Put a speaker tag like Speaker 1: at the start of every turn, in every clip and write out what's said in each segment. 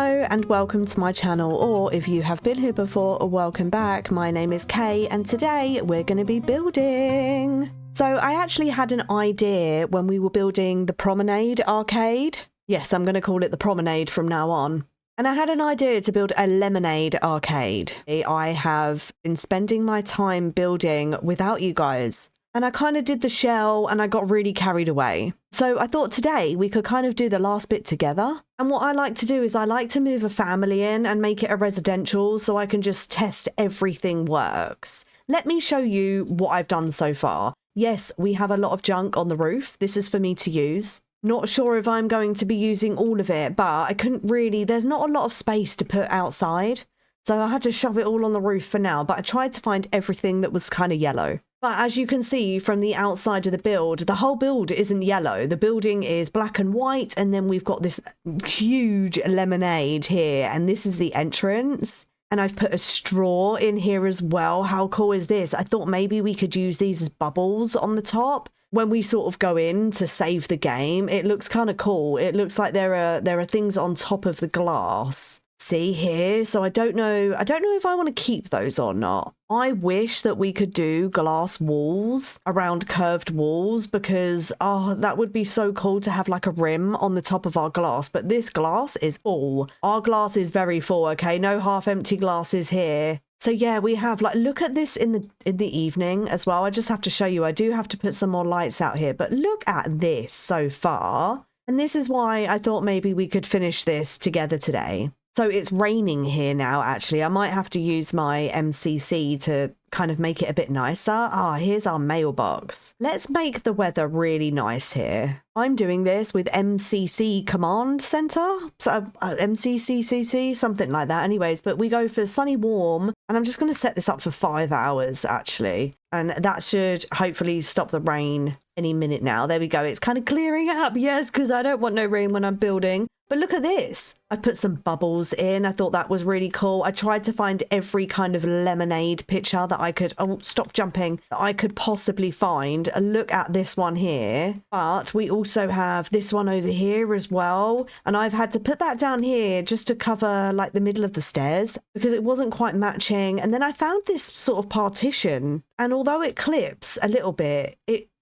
Speaker 1: Hello and welcome to my channel, or if you have been here before, welcome back. My name is Kay and today we're going to be building. So I actually had an idea when we were building the Promenade arcade. Yes, I'm going to call it the Promenade from now on. And I had an idea to build a Lemonade arcade. I have been spending my time building without you guys. And I kind of did the shell and I got really carried away. So I thought today we could kind of do the last bit together. And what I like to do is I like to move a family in and make it a residential so I can just test everything works. Let me show you what I've done so far. Yes, we have a lot of junk on the roof. This is for me to use. Not sure if I'm going to be using all of it, but I couldn't really, there's not a lot of space to put outside. So I had to shove it all on the roof for now, but I tried to find everything that was kind of yellow. But as you can see from the outside of the build, the whole build isn't yellow. The building is black and white, and then we've got this huge lemonade here, and this is the entrance. And I've put a straw in here as well. How cool is this? I thought maybe we could use these as bubbles on the top. When we sort of go in to save the game, it looks kind of cool. It looks like there are things on top of the glass. See here? So I don't know if I want to keep those or not. I wish that we could do glass walls around curved walls because, oh, that would be so cool to have like a rim on the top of our glass. But this glass is full. Our glass is very full, okay? No half empty glasses here. So yeah, we have like, look at this in the evening as well. I just have to show you. I do have to put some more lights out here, but look at this so far. And this is why I thought maybe we could finish this together today. So it's raining here now, actually. I might have to use my MCC to kind of make it a bit nicer. Here's our mailbox. Let's make the weather really nice here. I'm doing this with MCC Command Center. So MCCCC, something like that. Anyways, but we go for sunny warm. And I'm just going to set this up for 5 hours, actually. And that should hopefully stop the rain any minute now. There we go. It's kind of clearing up. Yes, because I don't want no rain when I'm building. But look at this. I put some bubbles in. I thought that was really cool. I tried to find every kind of lemonade picture that I could, oh, stop jumping, that I could possibly find. Look at this one here. But we also have this one over here as well. And I've had to put that down here just to cover like the middle of the stairs because it wasn't quite matching. And then I found this sort of partition. And although it clips a little bit,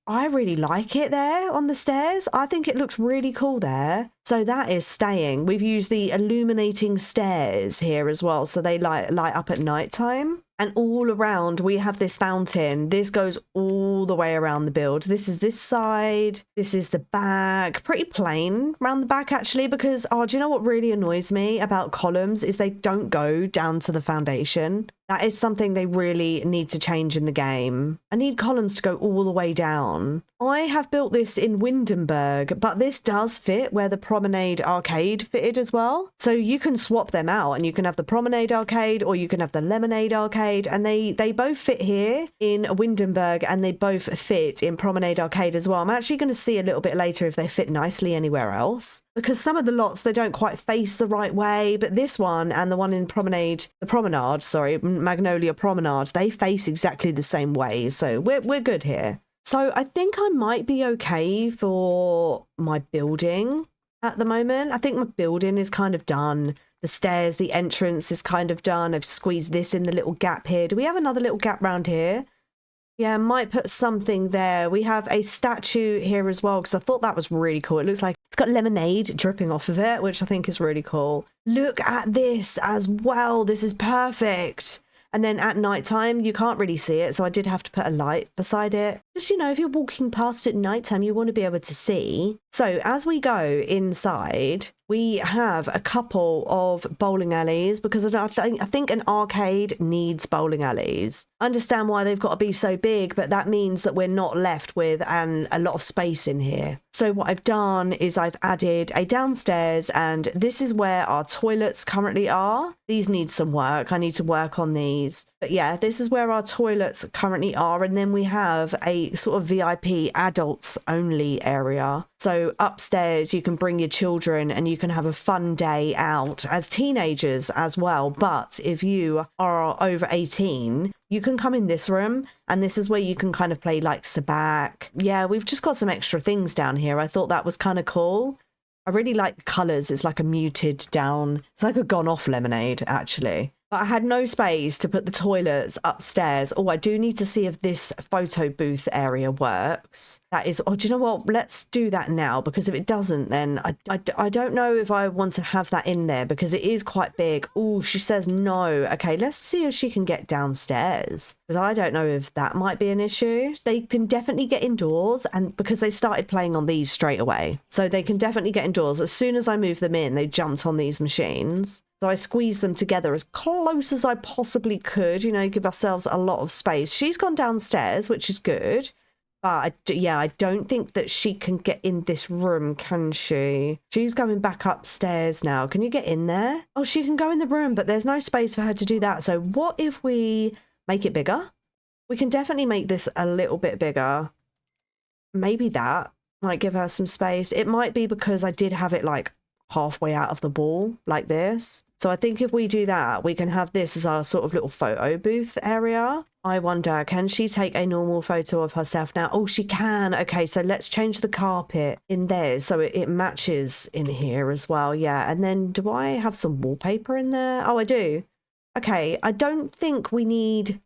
Speaker 1: I really like it there on the stairs. I think it looks really cool there. So that is staying. We've used the illuminating stairs here as well. So they light up at night time. And all around we have this fountain. This goes all the way around the build. This is this side. This is the back. Pretty plain around the back actually because, do you know what really annoys me about columns is they don't go down to the foundation. That is something they really need to change in the game. I need columns to go all the way down. I have built this in Windenburg, but this does fit where the Promenade arcade fitted as well. So you can swap them out and you can have the Promenade arcade or you can have the Lemonade arcade, and they both fit here in Windenburg and they both fit in Promenade arcade as well. I'm actually going to see a little bit later if they fit nicely anywhere else because some of the lots, they don't quite face the right way, but this one and the one in Magnolia Promenade, they face exactly the same way. So we're good here. So I think I might be okay for my building at the moment. I think my building is kind of done. The stairs, the entrance is kind of done. I've squeezed this in the little gap here. Do we have another little gap round here? Yeah, I might put something there. We have a statue here as well because I thought that was really cool. It looks like it's got lemonade dripping off of it, which I think is really cool. Look at this as well. This is perfect. And then at nighttime, you can't really see it. So I did have to put a light beside it. Just, you know, if you're walking past at nighttime, you want to be able to see. So as we go inside, we have a couple of bowling alleys because I think an arcade needs bowling alleys. I understand why they've got to be so big, but that means that we're not left with a lot of space in here. So what I've done is I've added a downstairs, and this is where our toilets currently are. These need some work. I need to work on these. But yeah, this is where our toilets currently are. And then we have a sort of VIP adults only area. So upstairs, you can bring your children and you can have a fun day out as teenagers as well. But if you are over 18, you can come in this room, and this is where you can kind of play like Sabac. Yeah, we've just got some extra things down here. I thought that was kind of cool. I really like the colours. It's like a muted down. It's like a gone off lemonade, actually. But I had no space to put the toilets upstairs. Oh, I do need to see if this photo booth area works. That is, oh, do you know what? Let's do that now, because if it doesn't, then I don't know if I want to have that in there because it is quite big. Oh, she says no. Okay, let's see if she can get downstairs, because I don't know if that might be an issue. They can definitely get indoors, and because they started playing on these straight away. So they can definitely get indoors. As soon as I moved them in, they jumped on these machines. So I squeezed them together as close as I possibly could, you know, give ourselves a lot of space. She's gone downstairs, which is good. But yeah, I don't think that she can get in this room, can she? She's going back upstairs now. Can you get in there? Oh, she can go in the room, but there's no space for her to do that. So what if we make it bigger? We can definitely make this a little bit bigger. Maybe that might give her some space. It might be because I did have it like halfway out of the wall like this. So I think if we do that, we can have this as our sort of little photo booth area. I wonder, can she take a normal photo of herself now? Oh, she can. Okay, so let's change the carpet in there so it matches in here as well. Yeah, and then do I have some wallpaper in there? Oh, I do. Okay, I don't think we need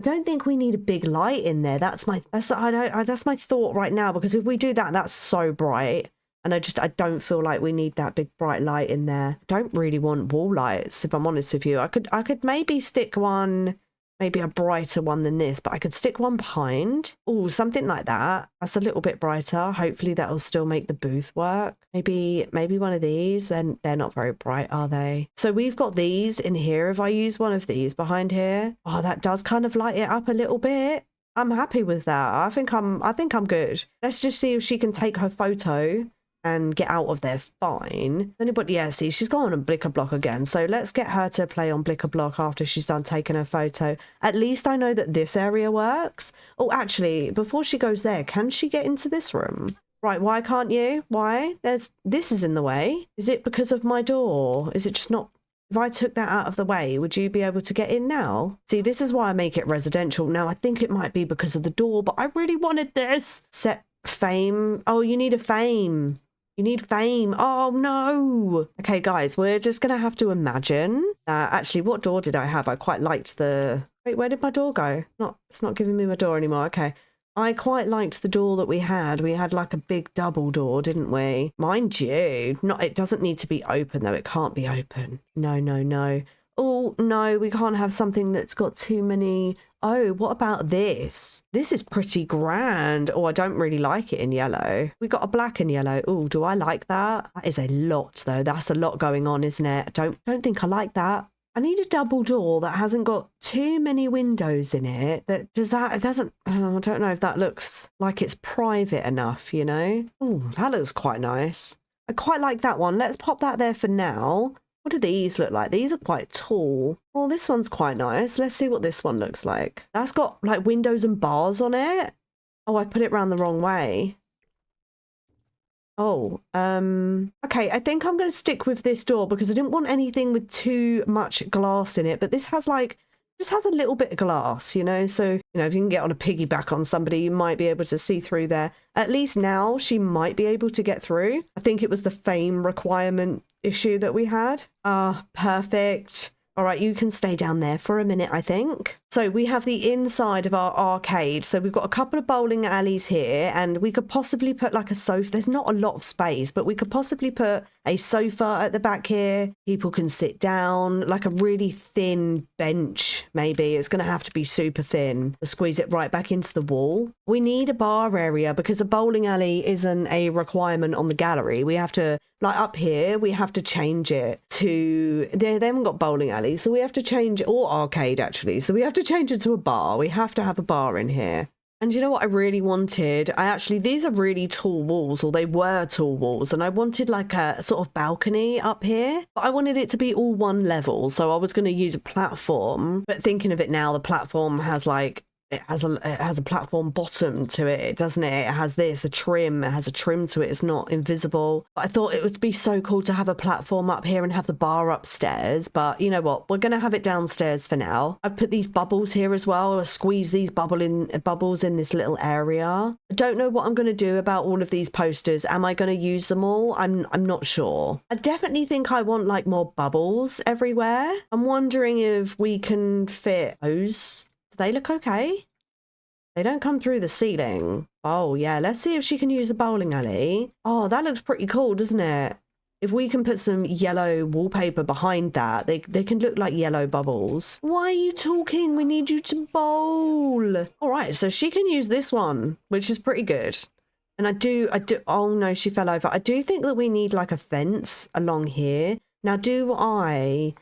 Speaker 1: a big light in there. That's my thought right now, because if we do that, that's so bright. And I don't feel like we need that big bright light in there. I don't really want wall lights, if I'm honest with you. I could maybe stick one, maybe a brighter one than this, but I could stick one behind. Oh, something like that. That's a little bit brighter. Hopefully that'll still make the booth work. Maybe one of these. Then they're not very bright, are they? So we've got these in here. If I use one of these behind here, oh, that does kind of light it up a little bit. I'm happy with that. I think I'm good. Let's just see if she can take her photo and get out of there fine. Anybody, yeah, see, she's gone on Blicker Block again. So let's get her to play on Blicker Block after she's done taking her photo. At least I know that this area works. Oh, actually, before she goes there, can she get into this room? Right, why can't you? Why? This is in the way. Is it because of my door? Is it just not? If I took that out of the way, would you be able to get in now? See, this is why I make it residential. Now, I think it might be because of the door, but I really wanted this. Set fame. Oh, you need a fame. You need fame. Oh, no. Okay, guys, we're just going to have to imagine. Actually, what door did I have? I quite liked the... Wait, where did my door go? It's not giving me my door anymore. Okay. I quite liked the door that we had. We had like a big double door, didn't we? Mind you, it doesn't need to be open, though. It can't be open. No, no, no. Oh, no, we can't have something that's got too many... Oh, what about this? This is pretty grand. Oh, I don't really like it in yellow. We got a black and yellow. Oh, do I like that? That is a lot, though. That's a lot going on, isn't it? I don't think I like that. I need a double door that hasn't got too many windows in it. I don't know if that looks like it's private enough, you know? Oh, that looks quite nice. I quite like that one. Let's pop that there for now. What do these look like? These are quite tall. Oh, this one's quite nice. Let's see what this one looks like. That's got like windows and bars on it. Oh, I put it round the wrong way. Oh, okay. I think I'm going to stick with this door because I didn't want anything with too much glass in it. But this has just has a little bit of glass, you know? So, you know, if you can get on a piggyback on somebody, you might be able to see through there. At least now she might be able to get through. I think it was the fame requirement issue that we had. Perfect. All right, you can stay down there for a minute, I think. So we have the inside of our arcade. So we've got a couple of bowling alleys here, and we could possibly put like a sofa. There's not a lot of space, but we could possibly put a sofa at the back here. People can sit down, like a really thin bench, maybe. It's going to have to be super thin to squeeze it right back into the wall. We need a bar area because a bowling alley isn't a requirement on the gallery. We have to, like up here, we have to change it to, they haven't got bowling alleys, so we have to change, or arcade actually. So we have to change it to a bar. We have to have a bar in here. And you know what I really wanted? These are really tall walls, or they were tall walls, and I wanted like a sort of balcony up here, but I wanted it to be all one level. So I was going to use a platform, but thinking of it now, the platform has like it has a platform bottom to it, doesn't it? It has a trim. It has a trim to it. It's not invisible. But I thought it would be so cool to have a platform up here and have the bar upstairs. But you know what? We're going to have it downstairs for now. I've put these bubbles here as well. I'll squeeze these bubbles in this little area. I don't know what I'm going to do about all of these posters. Am I going to use them all? I'm not sure. I definitely think I want like more bubbles everywhere. I'm wondering if we can fit those. They look okay. They don't come through the ceiling. Oh yeah, let's see if she can use the bowling alley. Oh, that looks pretty cool, doesn't it? If we can put some yellow wallpaper behind that, they can look like yellow bubbles. Why are you talking? We need you to bowl. All right, so she can use this one, which is pretty good. And I do, oh no, she fell over. I do think that we need like a fence along here. Now, do I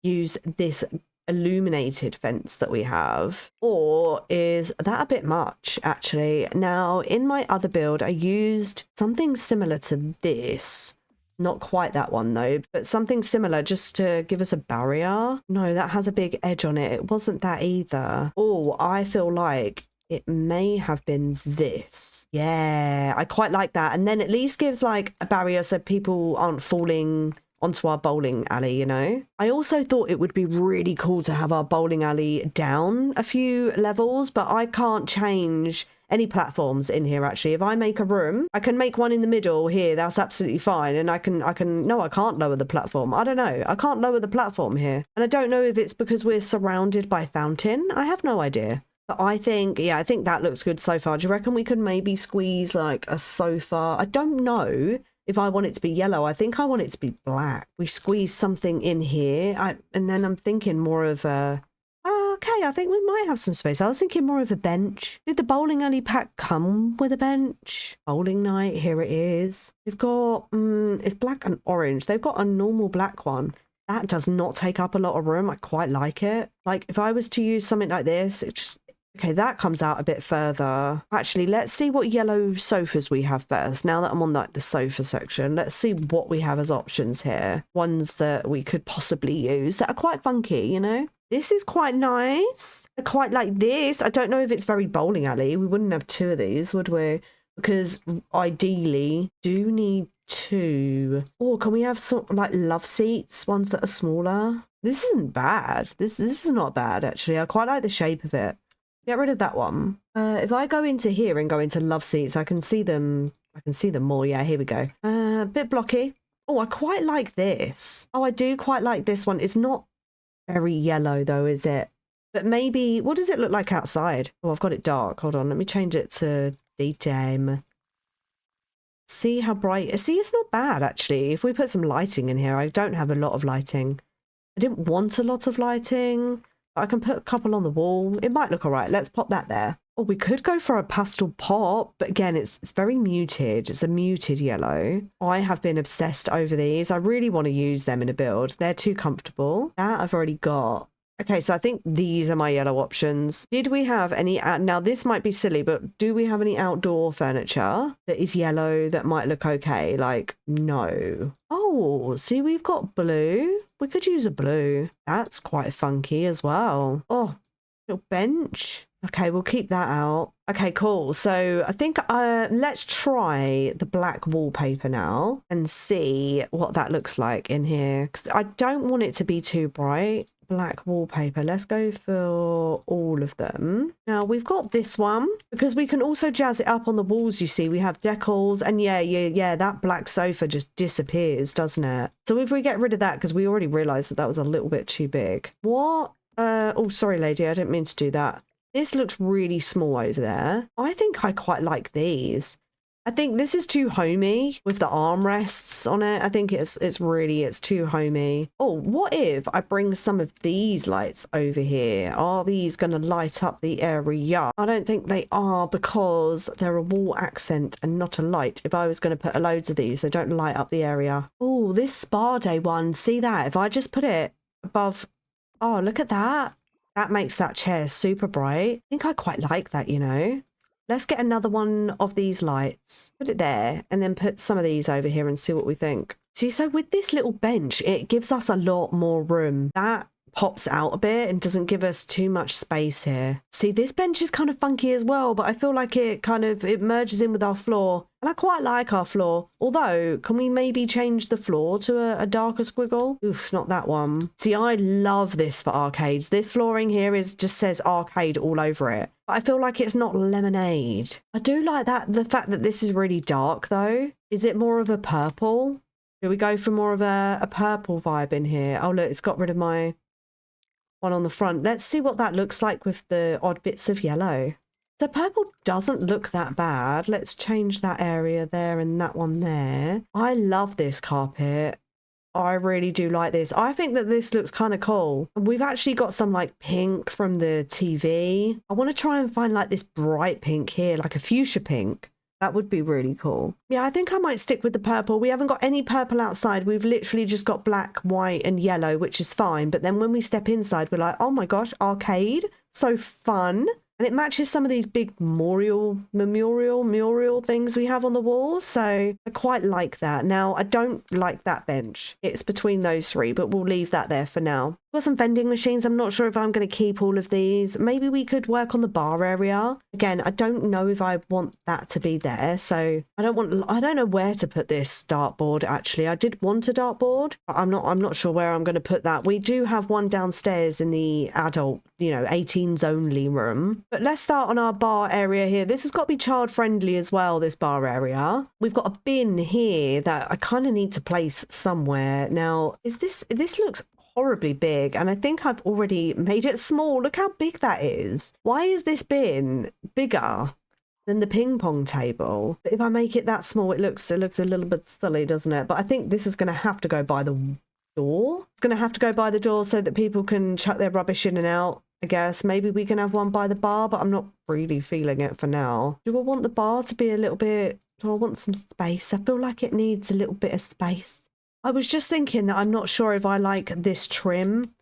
Speaker 1: use this illuminated fence that we have, or is that a bit much actually? Now in my other build I used something similar to this, not quite that one though, but something similar just to give us a barrier. No, that has a big edge on it. It wasn't that either. Oh, I feel like it may have been this. Yeah, I quite like that, and then at least gives like a barrier so people aren't falling onto our bowling alley, you know? I also thought it would be really cool to have our bowling alley down a few levels, but I can't change any platforms in here actually. If I make a room, I can make one in the middle here, that's absolutely fine. And I can't lower the platform. I don't know. I can't lower the platform here. And I don't know if it's because we're surrounded by fountain. I have no idea. But I think that looks good so far. Do you reckon we could maybe squeeze like a sofa? I don't know if I want it to be yellow. I think I want it to be black. We squeeze something in here. And then I'm thinking more of a... Okay, I think we might have some space. I was thinking more of a bench. Did the bowling alley pack come with a bench? Bowling night, here it is. We've got... it's black and orange. They've got a normal black one. That does not take up a lot of room. I quite like it. Like, if I was to use something like this, it just... Okay, that comes out a bit further. Actually, let's see what yellow sofas we have first. Now that I'm on like the sofa section, let's see what we have as options here. Ones that we could possibly use that are quite funky, you know? This is quite nice. I quite like this. I don't know if it's very bowling alley. We wouldn't have two of these, would we? Because ideally, do need two. Or can we have some like love seats, ones that are smaller? This isn't bad. This is not bad, actually. I quite like the shape of it. Get rid of that one. If I go into here and go into love seats, I can see them. I can see them more. Yeah, here we go. A bit blocky. Oh, I quite like this. Oh, I do quite like this one. It's not very yellow though, is it? But maybe, what does it look like outside? Oh, I've got it dark. Hold on, let me change it to daytime. See how bright. See, it's not bad actually. If we put some lighting in here, I don't have a lot of lighting. I didn't want a lot of lighting. I can put a couple on the wall. It might look all right. Let's pop that there. Or we could go for a pastel pop, but again, it's very muted. It's a muted yellow. I have been obsessed over these. I really want to use them in a build. They're too comfortable. That I've already got. Okay, so I think these are my yellow options. Did we have any... Now, this might be silly, but do we have any outdoor furniture that is yellow that might look okay? Like, no. Oh, see, we've got blue. We could use a blue. That's quite funky as well. Oh, little bench. Okay, we'll keep that out. Okay, cool. So I think let's try the black wallpaper now and see what that looks like in here. Because I don't want it to be too bright. Black wallpaper. Let's go for all of them. Now we've got this one because we can also jazz it up on the walls. You see, we have decals, and yeah, that black sofa just disappears, doesn't it? So if we get rid of that, because we already realized that was a little bit too big. What? Oh, sorry, lady. I didn't mean to do that. This looks really small over there. I think I quite like these. I think this is too homey with the armrests on it. I think it's too homey. Oh, what if I bring some of these lights over here? Are these going to light up the area? I don't think they are because they're a wall accent and not a light. If I was going to put loads of these, they don't light up the area. Oh, this spa day one. See that? If I just put it above... Oh, look at that. That makes that chair super bright. I think I quite like that, you know. Let's get another one of these lights, put it there, and then put some of these over here and see what we think. See, so with this little bench, it gives us a lot more room. That pops out a bit and doesn't give us too much space here. See, this bench is kind of funky as well, but I feel like it merges in with our floor. And I quite like our floor. Although, can we maybe change the floor to a darker squiggle? Oof, not that one. See, I love this for arcades. This flooring here just says arcade all over it. But I feel like it's not lemonade. I do like the fact that this is really dark though. Is it more of a purple? Do we go for more of a purple vibe in here? Oh, look, it's got rid of my one on the front. Let's see what that looks like with the odd bits of yellow. The purple doesn't look that bad. Let's change that area there and that one there. I love this carpet. I really do like this. I think that this looks kind of cool. And we've actually got some like pink from the TV. I want to try and find like this bright pink here, like a fuchsia pink. That would be really cool. Yeah, I think I might stick with the purple. We haven't got any purple outside. We've literally just got black, white and yellow, which is fine. But then when we step inside, we're like, oh my gosh, arcade. So fun. And it matches some of these big mural things we have on the walls. So I quite like that. Now, I don't like that bench. It's between those three, but we'll leave that there for now. Got some vending machines. I'm not sure if I'm going to keep all of these. Maybe we could work on the bar area. Again, I don't know if I want that to be there. So I don't know where to put this dartboard, actually. I did want a dartboard, but I'm not sure where I'm going to put that. We do have one downstairs in the adult, 18s only room. But let's start on our bar area here. This has got to be child friendly as well, this bar area. We've got a bin here that I kind of need to place somewhere. Now, this looks horribly big, and I think I've already made it small. Look how big that is. Why is this bin bigger than the ping pong table? But if I make it that small, it looks a little bit silly, doesn't it? But I think this is going to have to go by the door. It's going to have to go by the door so that people can chuck their rubbish in and out. I guess maybe we can have one by the bar, but I'm not really feeling it for now. Do I want the bar to be a little bit... Do I want some space? I feel like it needs a little bit of space. I was just thinking that I'm not sure if I like this trim,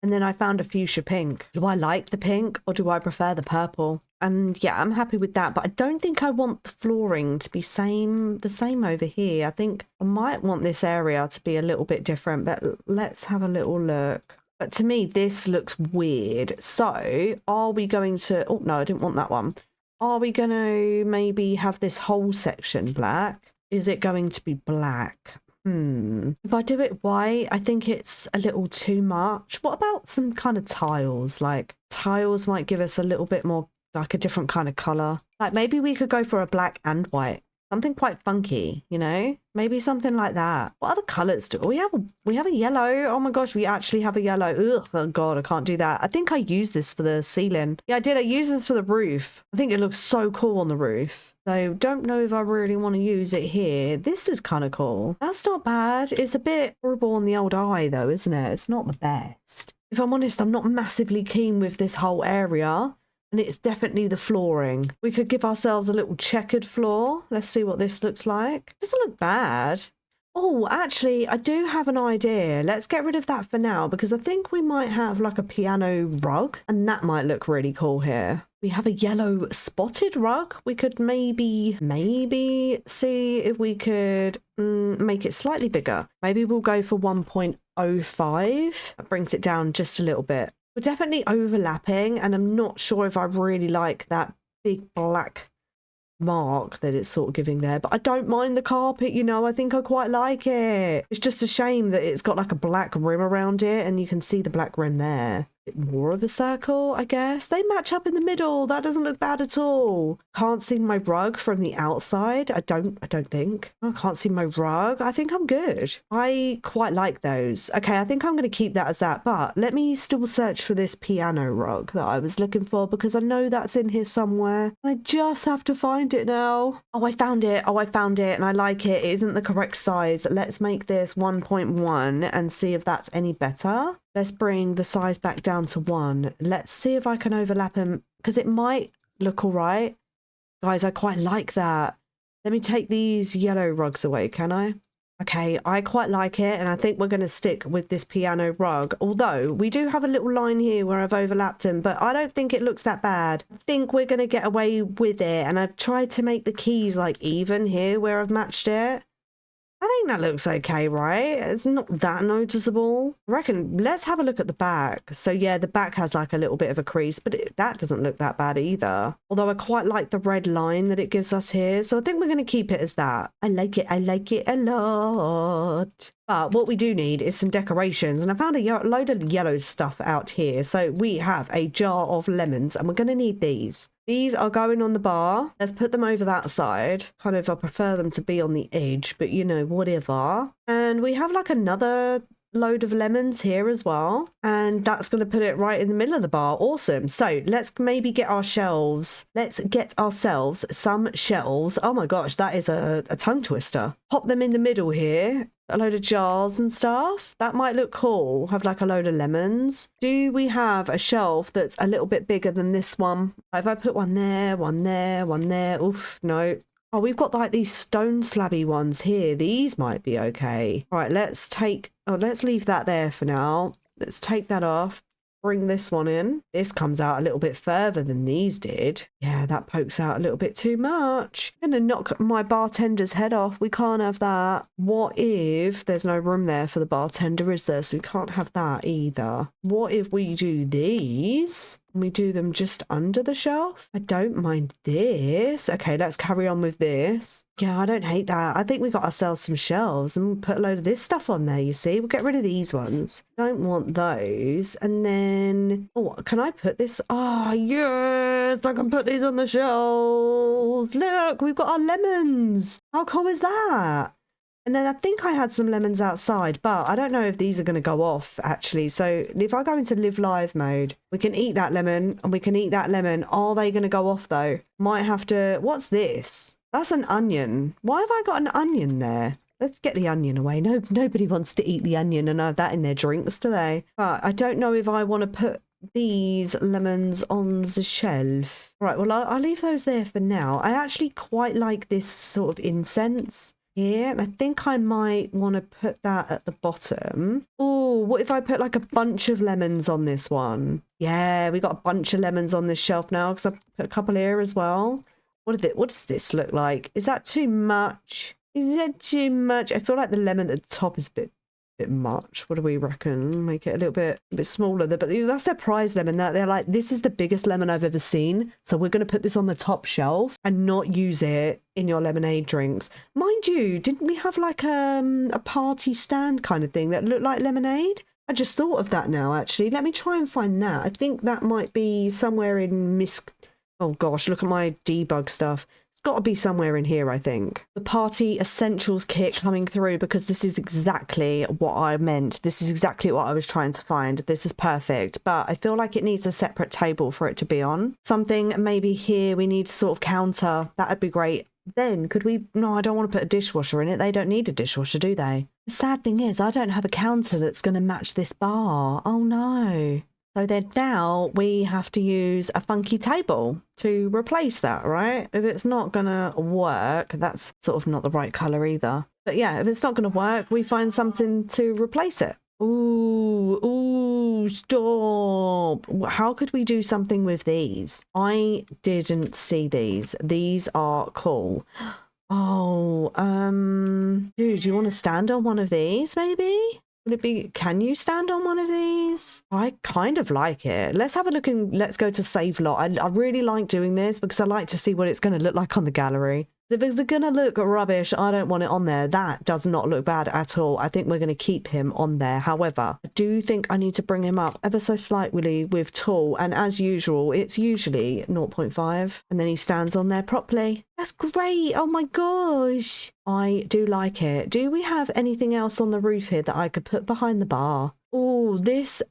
Speaker 1: and then I found a fuchsia pink. Do I like the pink or do I prefer the purple? And yeah, I'm happy with that, but I don't think I want the flooring to be the same over here. I think I might want this area to be a little bit different, but let's have a little look. But to me, this looks weird. So are we going to... Oh, no, I didn't want that one. Are we going to maybe have this whole section black? Is it going to be black? If I do it white, I think it's a little too much. What about some kind of tiles? Like tiles might give us a little bit more, like a different kind of color. Like maybe we could go for a black and white. Something quite funky, Maybe something like that. What other colors do we have? We have a yellow. Oh my gosh, we actually have a yellow. Ugh, oh God, I can't do that. I think I used this for the ceiling. Yeah, I did. I used this for the roof. I think it looks so cool on the roof. So don't know if I really want to use it here. This is kind of cool. That's not bad. It's a bit horrible on the old eye though, isn't it? It's not the best. If I'm honest, I'm not massively keen with this whole area. And it's definitely the flooring. We could give ourselves a little checkered floor. Let's see what this looks like. Doesn't look bad. Oh, actually, I do have an idea. Let's get rid of that for now because I think we might have like a piano rug and that might look really cool here. We have a yellow spotted rug. We could maybe see if we could make it slightly bigger. Maybe we'll go for 1.05. That brings it down just a little bit. We're definitely overlapping, and I'm not sure if I really like that big black mark that it's sort of giving there. But I don't mind the carpet, I think I quite like it. It's just a shame that it's got like a black rim around it, and you can see the black rim there. Bit more of a circle, I guess. They match up in the middle. That doesn't look bad at all. Can't see my rug from the outside. I don't think. I can't see my rug. I think I'm good. I quite like those. Okay, I think I'm going to keep that as that. But let me still search for this piano rug that I was looking for because I know that's in here somewhere. I just have to find it now. Oh, I found it. And I like it. It isn't the correct size. Let's make this 1.1 and see if that's any better. Let's bring the size back down to 1. Let's see if I can overlap them because it might look all right. Guys, I quite like that. Let me take these yellow rugs away, can I? Okay, I quite like it, and I think we're going to stick with this piano rug. Although, we do have a little line here where I've overlapped them, but I don't think it looks that bad. I think we're going to get away with it, and I've tried to make the keys like even here where I've matched it. I think that looks okay, right? It's not that noticeable. I reckon let's have a look at the back. So yeah, the back has like a little bit of a crease, but that doesn't look that bad either. Although I quite like the red line that it gives us here. So I think we're going to keep it as that. I like it. I like it a lot. But what we do need is some decorations. And I found a load of yellow stuff out here. So we have a jar of lemons and we're going to need these. These are going on the bar. Let's put them over that side. Kind of, I prefer them to be on the edge, but you know, whatever. And we have like another load of lemons here as well. And that's going to put it right in the middle of the bar. Awesome. So let's maybe get our shelves. Let's get ourselves some shelves. Oh my gosh, that is a tongue twister. Pop them in the middle here. A load of jars and stuff. That might look cool. Have like a load of lemons. Do we have a shelf that's a little bit bigger than this one? If I put one there, one there, one there. Oof, no. Oh, we've got like these stone slabby ones here. These might be okay. All right, let's leave that there for now. Let's take that off. Bring this one in. This comes out a little bit further than these did. Yeah, that pokes out a little bit too much. I'm gonna knock my bartender's head off. We can't have that. What if there's no room there for the bartender, is there? So we can't have that either. What if we do these? We do them just under the shelf. I don't mind this. Okay, let's carry on with this. Yeah, I don't hate that. I think we got ourselves some shelves and put a load of this stuff on there, you see. We'll get rid of these ones. Don't want those. And then, oh, can I put this? Ah, yes, I can put these on the shelves. Look, we've got our lemons. How cool is that? And then I think I had some lemons outside, but I don't know if these are going to go off, actually. So if I go into live live mode, we can eat that lemon and we can eat that lemon. Are they going to go off, though? Might have to... What's this? That's an onion. Why have I got an onion there? Let's get the onion away. No, nobody wants to eat the onion and have that in their drinks, do they? But I don't know if I want to put these lemons on the shelf. Right, well, I'll leave those there for now. I actually quite like this sort of incense here, and I think I might want to put that at the bottom. Oh, what if I put like a bunch of lemons on this one? Yeah, we got a bunch of lemons on this shelf now because I put a couple here as well. What does this look like? Is that too much? Is that too much? I feel like the lemon at the top is a bit much. What do we reckon? Make it a bit smaller. But that's their prize lemon. That they're like, this is the biggest lemon I've ever seen. So we're going to put this on the top shelf and not use it in your lemonade drinks. Mind you, didn't we have like a party stand kind of thing that looked like lemonade? I just thought of that now, actually. Let me try and find that. I think that might be somewhere in Oh gosh, look at my debug stuff. Got to be somewhere in here, I think. The party essentials kit coming through, because this is exactly what I meant. This is exactly what I was trying to find. This is perfect, but I feel like it needs a separate table for it to be on. Something maybe here we need to sort of counter. That'd be great. Then could we... No, I don't want to put a dishwasher in it. They don't need a dishwasher, do they? The sad thing is I don't have a counter that's going to match this bar. Oh no. So then now we have to use a funky table to replace that, right? If it's not going to work, that's sort of not the right colour either. But yeah, if it's not going to work, we find something to replace it. Ooh, stop. How could we do something with these? I didn't see these. These are cool. Oh, dude, do you want to stand on one of these maybe? Would it be, can you stand on one of these? I kind of like it. Let's have a look and let's go to save lot. I really like doing this because I like to see what it's going to look like on the gallery. If it's going to look rubbish, I don't want it on there. That does not look bad at all. I think we're going to keep him on there. However, I do think I need to bring him up ever so slightly with tool. And as usual, it's usually 0.5. And then he stands on there properly. That's great. Oh my gosh. I do like it. Do we have anything else on the roof here that I could put behind the bar? Oh, this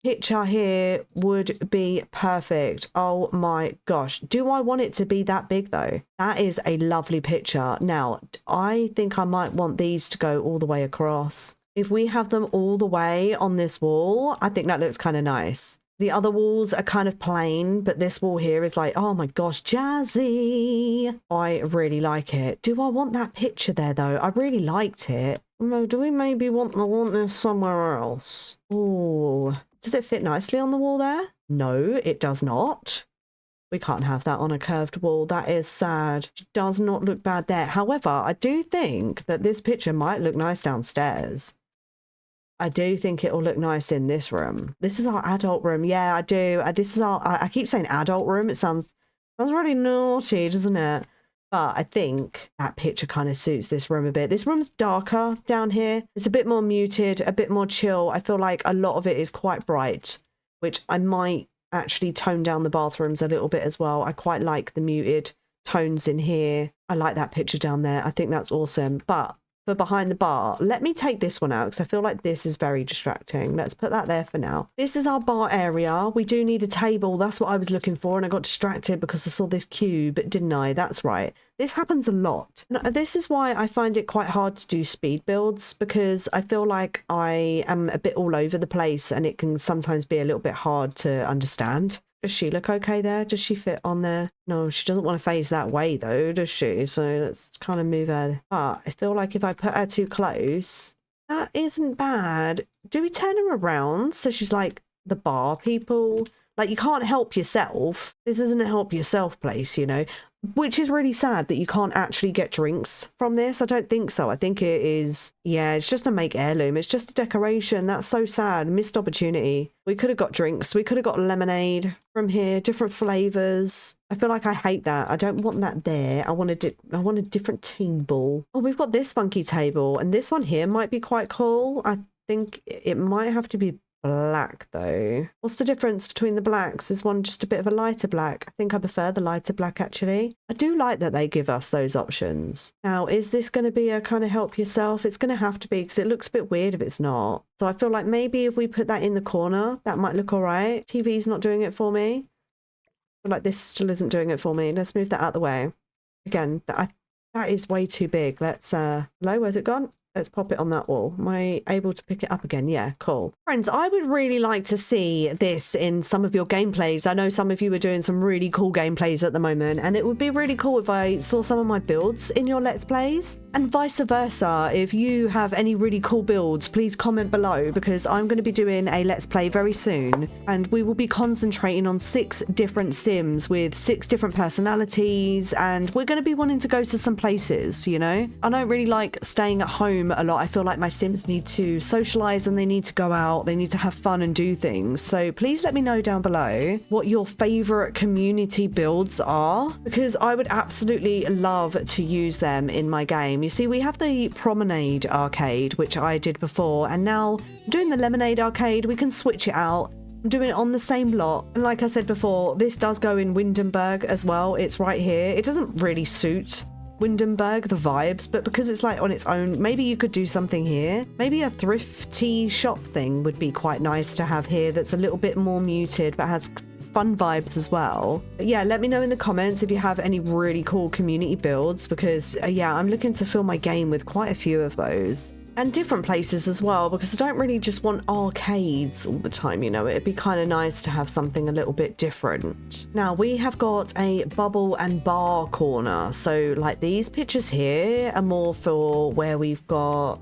Speaker 1: picture here would be perfect. Oh my gosh. Do I want it to be that big though? That is a lovely picture. Now, I think I might want these to go all the way across. If we have them all the way on this wall, I think that looks kind of nice. The other walls are kind of plain, but this wall here is like, oh my gosh, jazzy. I really like it. Do I want that picture there though? I really liked it. No, do we maybe want this somewhere else? Oh, does it fit nicely on the wall there? No, it does not. We can't have that on a curved wall. That is sad. It does not look bad there. However, I do think that this picture might look nice downstairs. I do think it'll look nice in this room. This is our adult room. Yeah, I do. This is our, I keep saying adult room. It sounds really naughty, doesn't it? But I think that picture kind of suits this room a bit. This room's darker down here. It's a bit more muted, a bit more chill. I feel like a lot of it is quite bright, which I might actually tone down the bathrooms a little bit as well. I quite like the muted tones in here. I like that picture down there. I think that's awesome. But for behind the bar, let me take this one out because I feel like this is very distracting. Let's put that there for now. This is our bar area. We do need a table. That's what I was looking for, and I got distracted because I saw this cube, didn't I? That's right. This happens a lot. Now, this is why I find it quite hard to do speed builds, because I feel like I am a bit all over the place and it can sometimes be a little bit hard to understand. Does she look okay there? Does she fit on there? No, she doesn't want to face that way though, does she? So let's kind of move her. But I feel like if I put her too close, that isn't bad. Do we turn her around so she's like the bar people? Like, you can't help yourself. This isn't a help yourself place, you know, which is really sad that you can't actually get drinks from this. I don't think so. I think it is, yeah, it's just a make heirloom. It's just a decoration. That's so sad. Missed opportunity. We could have got drinks. We could have got lemonade from here, different flavors. I feel like I hate that. I don't want that there. I want a different table. Oh, we've got this funky table, and this one here might be quite cool. I think it might have to be black though. What's the difference between the blacks? Is one just a bit of a lighter black? I think I prefer the lighter black actually. I do like that they give us those options. Now, is this going to be a kind of help yourself? It's going to have to be, because it looks a bit weird if it's not. So I feel like maybe if we put that in the corner, that might look all right. TV's not doing it for me. I feel like this still isn't doing it for me. Let's move that out of the way. Again, that is way too big. Let's, hello, where's it gone? Let's pop it on that wall. Am I able to pick it up again? Yeah, cool. Friends, I would really like to see this in some of your gameplays. I know some of you are doing some really cool gameplays at the moment, and it would be really cool if I saw some of my builds in your Let's Plays. And vice versa, if you have any really cool builds, please comment below, because I'm going to be doing a Let's Play very soon, and we will be concentrating on 6 different Sims with 6 different personalities, and we're going to be wanting to go to some places, you know? I don't really like staying at home a lot. I feel like my Sims need to socialize and they need to go out, they need to have fun and do things. So please let me know down below what your favorite community builds are, because I would absolutely love to use them in my game. You see, we have the Promenade arcade, which I did before, and now doing the Lemonade arcade, we can switch it out. I'm doing it on the same lot, and like I said before, this does go in Windenburg as well. It's right here. It doesn't really suit Windenburg, the vibes, but because it's like on its own, maybe you could do something here. Maybe a thrifty shop thing would be quite nice to have here, that's a little bit more muted but has fun vibes as well. But yeah, let me know in the comments if you have any really cool community builds, because yeah, I'm looking to fill my game with quite a few of those. And different places as well, because I don't really just want arcades all the time, you know. It'd be kind of nice to have something a little bit different. Now, we have got a bubble and bar corner. So like these pictures here are more for where we've got,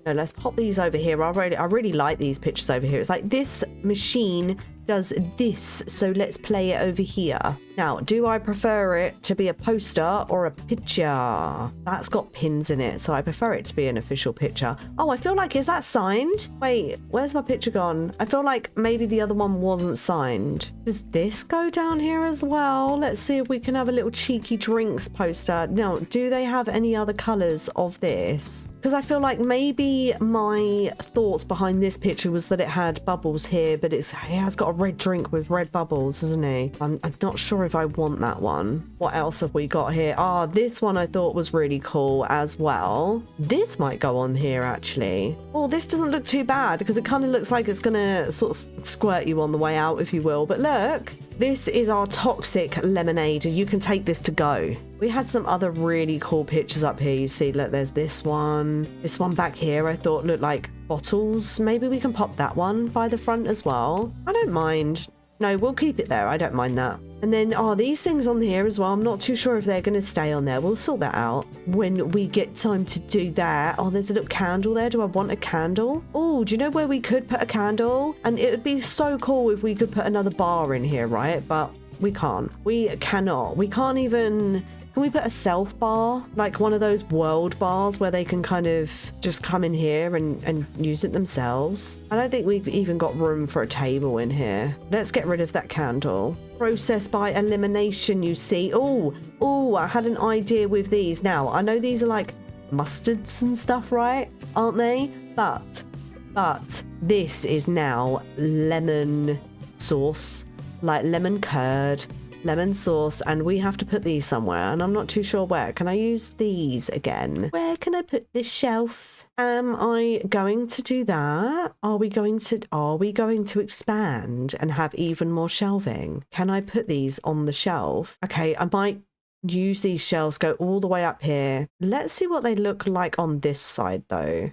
Speaker 1: no, let's pop these over here. I really like these pictures over here. It's like this machine does this, so let's play it over here. Now, do I prefer it to be a poster or a picture? That's got pins in it, so I prefer it to be an official picture. Oh, I feel like, is that signed? Wait, where's my picture gone? I feel like maybe the other one wasn't signed. Does this go down here as well? Let's see if we can have a little cheeky drinks poster. Now, do they have any other colors of this? Because I feel like maybe my thoughts behind this picture was that it had bubbles here, but it has got a red drink with red bubbles, isn't it? I'm not sure if I want that one. What else have we got here? Ah, this one I thought was really cool as well. This might go on here, actually. Oh, this doesn't look too bad, because it kind of looks like it's gonna sort of squirt you on the way out, if you will. But look, this is our toxic lemonade, and you can take this to go. We had some other really cool pictures up here. You see, look, there's this one. This one back here I thought looked like bottles. Maybe we can pop that one by the front as well. I don't mind. No, we'll keep it there. I don't mind that. And then, oh, these things on here as well. I'm not too sure if they're going to stay on there. We'll sort that out when we get time to do that. Oh, there's a little candle there. Do I want a candle? Oh, do you know where we could put a candle? And it would be so cool if we could put another bar in here, right? But We can't. We cannot. We can't even... Can we put a self bar? Like one of those world bars where they can kind of just come in here and use it themselves? I don't think we've even got room for a table in here. Let's get rid of that candle. Process by elimination, you see. Oh, I had an idea with these. Now, I know these are like mustards and stuff, right? Aren't they? But this is now lemon sauce, like lemon curd, lemon sauce, and we have to put these somewhere, and I'm not too sure where. Can I use these again? Where can I put this shelf? Am I going to do that? Are we going to expand and have even more shelving? Can I put these on the shelf? Okay, I might use these shelves, go all the way up here. Let's see what they look like on this side though.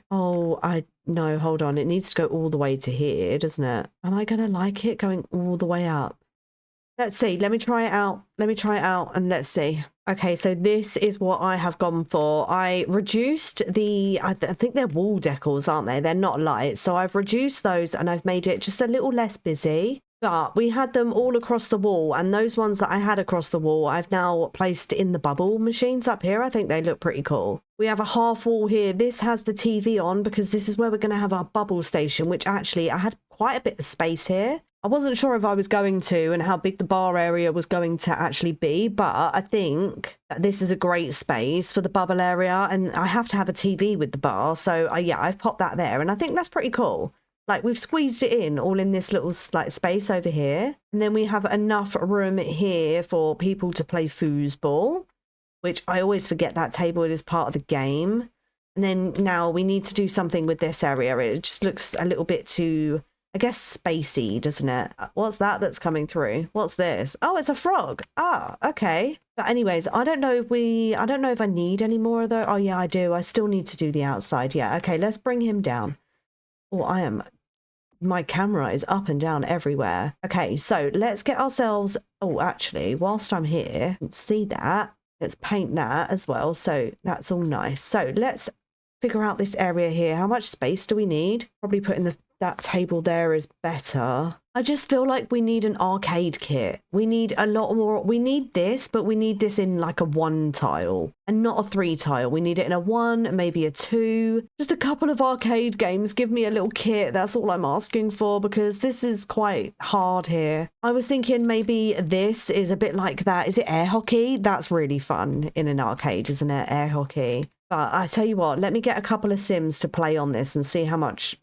Speaker 1: No, hold on. It needs to go all the way to here, doesn't it? Am I going to like it going all the way up? Let's see. Let me try it out. And let's see. Okay, so this is what I have gone for. I reduced I think they're wall decals, aren't they? They're not light. So I've reduced those and I've made it just a little less busy. But we had them all across the wall, and those ones that I had across the wall, I've now placed in the bubble machines up here. I think they look pretty cool. We have a half wall here. This has the TV on because this is where we're going to have our bubble station, which actually I had quite a bit of space here. I wasn't sure if I was going to and how big the bar area was going to actually be, but I think that this is a great space for the bubble area, and I have to have a TV with the bar. So yeah, I've popped that there, and I think that's pretty cool. Like we've squeezed it in all in this little like space over here. And then we have enough room here for people to play foosball, which I always forget that table is part of the game. And then now we need to do something with this area. It just looks a little bit too, I guess, spacey, doesn't it? What's that that's coming through? What's this? Oh, it's a frog. Ah, okay. But anyways, I don't know if I need any more of those. Oh yeah, I do. I still need to do the outside. Yeah, okay, let's bring him down. Oh, my camera is up and down everywhere. Okay, so let's get ourselves, actually, whilst I'm here, see that, let's paint that as well. So that's all nice. So let's figure out this area here. How much space do we need? Probably putting that table there is better. I just feel like we need an arcade kit. We need a lot more. We need this, but we need this in like a 1 tile and not a 3 tile. We need it in a 1, maybe a 2. Just a couple of arcade games. Give me a little kit. That's all I'm asking for, because this is quite hard here. I was thinking maybe this is a bit like that. Is it air hockey? That's really fun in an arcade, isn't it? Air hockey. But I tell you what, let me get a couple of Sims to play on this and see how much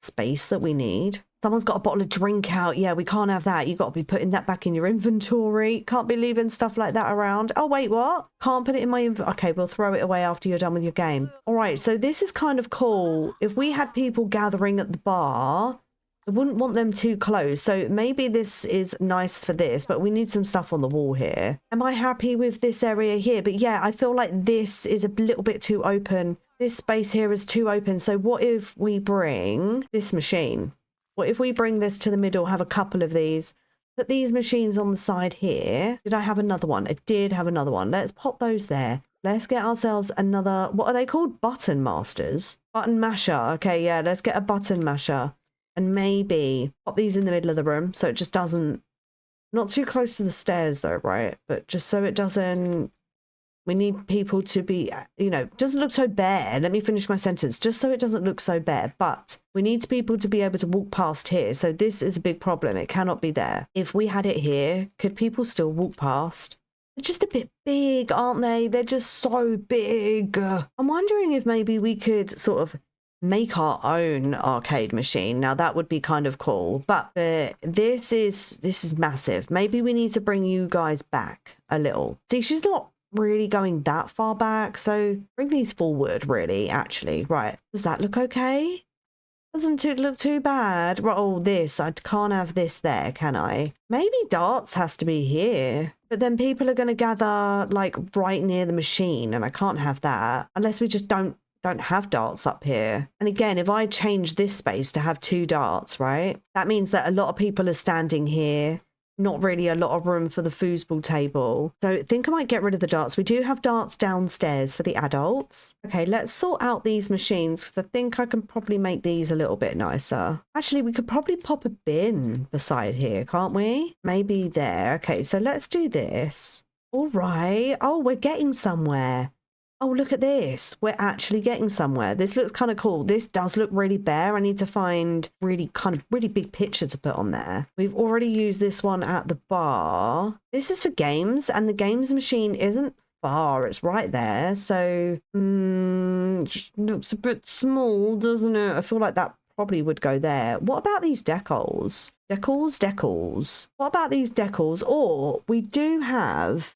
Speaker 1: space that we need. Someone's got a bottle of drink out. Yeah, we can't have that. You've got to be putting that back in your inventory. Can't be leaving stuff like that around. Oh, wait, what? Can't put it in my inventory. Okay, we'll throw it away after you're done with your game. All right, so this is kind of cool. If we had people gathering at the bar, I wouldn't want them too close. So maybe this is nice for this, but we need some stuff on the wall here. Am I happy with this area here? But yeah, I feel like this is a little bit too open. This space here is too open. So what if we bring this machine? What if we bring this to the middle, have a couple of these, put these machines on the side here? Did I have another one? I did have another one. Let's pop those there. Let's get ourselves another, what are they called? Button masters? Button masher. Okay, yeah, let's get a button masher. And maybe pop these in the middle of the room so it just doesn't, not too close to the stairs though, right? But just so it doesn't, we need people to be, doesn't look so bare. Let me finish my sentence. Just so it doesn't look so bare. But we need people to be able to walk past here. So this is a big problem. It cannot be there. If we had it here, could people still walk past? They're just a bit big, aren't they? They're just so big. I'm wondering if maybe we could sort of make our own arcade machine. Now that would be kind of cool, but this is massive. Maybe we need to bring you guys back a little. See, she's not really going that far back, so bring these forward, really, actually. Right, does that look okay? Doesn't it look too bad? Right, oh, this, I can't have this there, can I? Maybe darts has to be here, but then people are going to gather like right near the machine, and I can't have that unless we just don't have darts up here. And again, if I change this space to have 2 darts, right, that means that a lot of people are standing here not really a lot of room for the foosball table. So I think I might get rid of the darts. We do have darts downstairs for the adults. Okay, let's sort out these machines because I think I can probably make these a little bit nicer. Actually, we could probably pop a bin beside here, can't we? Maybe there. Okay, so let's do this. All right. Oh, we're getting somewhere. Oh, look at this. We're actually getting somewhere. This looks kind of cool. This does look really bare. I need to find really big picture to put on there. We've already used this one at the bar. This is for games, and the games machine isn't far. It's right there. So, looks a bit small, doesn't it? I feel like that probably would go there. What about these decals? Decals. What about these decals? Or we do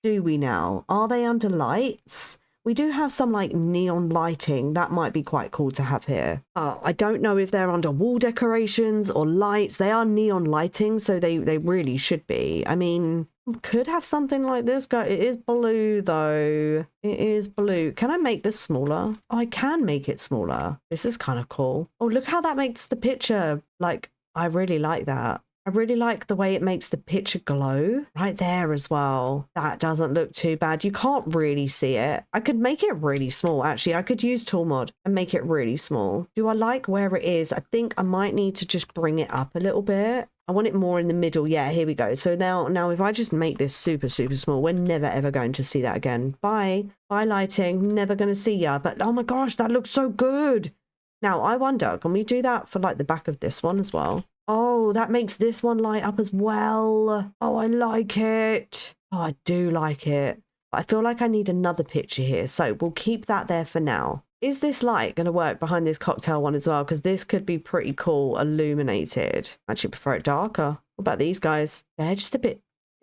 Speaker 1: we now? Are they under lights? We do have some like neon lighting. That might be quite cool to have here. I don't know if they're under wall decorations or lights. They are neon lighting, so they really should be. I mean, could have something like this. It is blue though. It is blue. Can I make this smaller? Oh, I can make it smaller. This is kind of cool. Oh, look how that makes the picture. Like, I really like that. I really like the way it makes the picture glow right there as well. That doesn't look too bad. You can't really see it. I could make it really small. Actually, I could use tool mod and make it really small. Do I like where it is? I think I might need to just bring it up a little bit. I want it more in the middle. Yeah, here we go. So now if I just make this super small, we're never ever going to see that again. Bye lighting. Never going to see ya. But oh my gosh, that looks so good. Now I wonder, can we do that for like the back of this one as well? Oh, that makes this one light up as well. Oh, I like it. Oh, I do like it. I feel like I need another picture here, so we'll keep that there for now. Is this light going to work behind this cocktail one as well? Because this could be pretty cool, illuminated. I actually prefer it darker. What about these guys? They're just a bit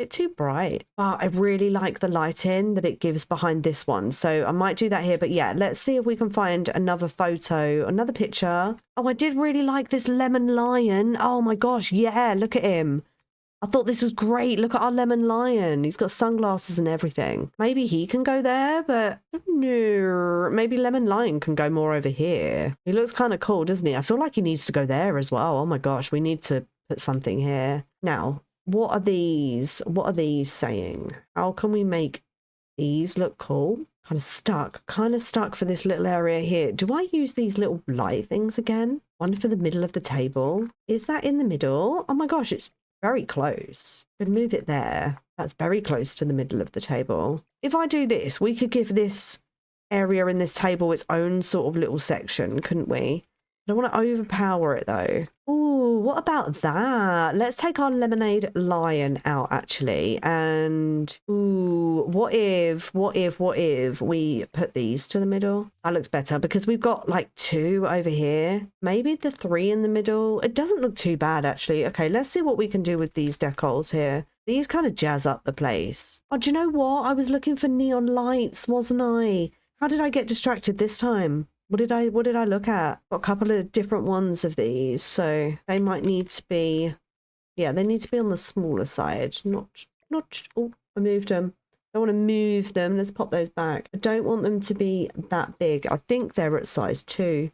Speaker 1: too bright. But I really like the lighting that it gives behind this one. So I might do that here. But yeah, let's see if we can find another photo, another picture. Oh, I did really like this lemon lion. Oh my gosh. Yeah, look at him. I thought this was great. Look at our lemon lion. He's got sunglasses and everything. Maybe he can go there, but no. Maybe lemon lion can go more over here. He looks kind of cool, doesn't he? I feel like he needs to go there as well. Oh my gosh, we need to put something here. Now, what are these? What are these saying? How can we make these look cool? Kind of stuck for this little area here. Do I use these little light things again? One for the middle of the table. Is that in the middle? Oh my gosh, it's very close. Could move it there. That's very close to the middle of the table. If I do this, we could give this area in this table its own sort of little section, couldn't we? I don't want to overpower it though. Ooh, what about that? Let's take our lemonade lion out actually. And ooh, what if we put these to the middle? That looks better because we've got like 2 over here. Maybe the 3 in the middle. It doesn't look too bad actually. Okay, let's see what we can do with these decals here. These kind of jazz up the place. Oh, do you know what? I was looking for neon lights, wasn't I? How did I get distracted this time? What did I look at? Got a couple of different ones of these, so they might need to be, yeah, they need to be on the smaller side. Not. Oh, I moved them. I want to move them. Let's pop those back. I don't want them to be that big. I think they're at size 2.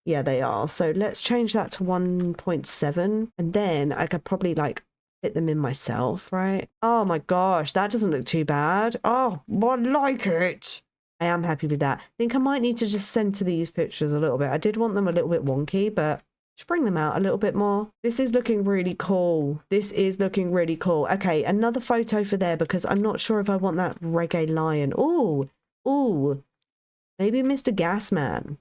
Speaker 1: Yeah, they are. So let's change that to 1.7, and then I could probably like fit them in myself, right? Oh my gosh, that doesn't look too bad. Oh, I like it. I am happy with that. I think I might need to just center these pictures a little bit. I did want them a little bit wonky, but just bring them out a little bit more. This is looking really cool. This is looking really cool. Okay, another photo for there because I'm not sure if I want that reggae lion. Ooh, maybe Mr. Gasman.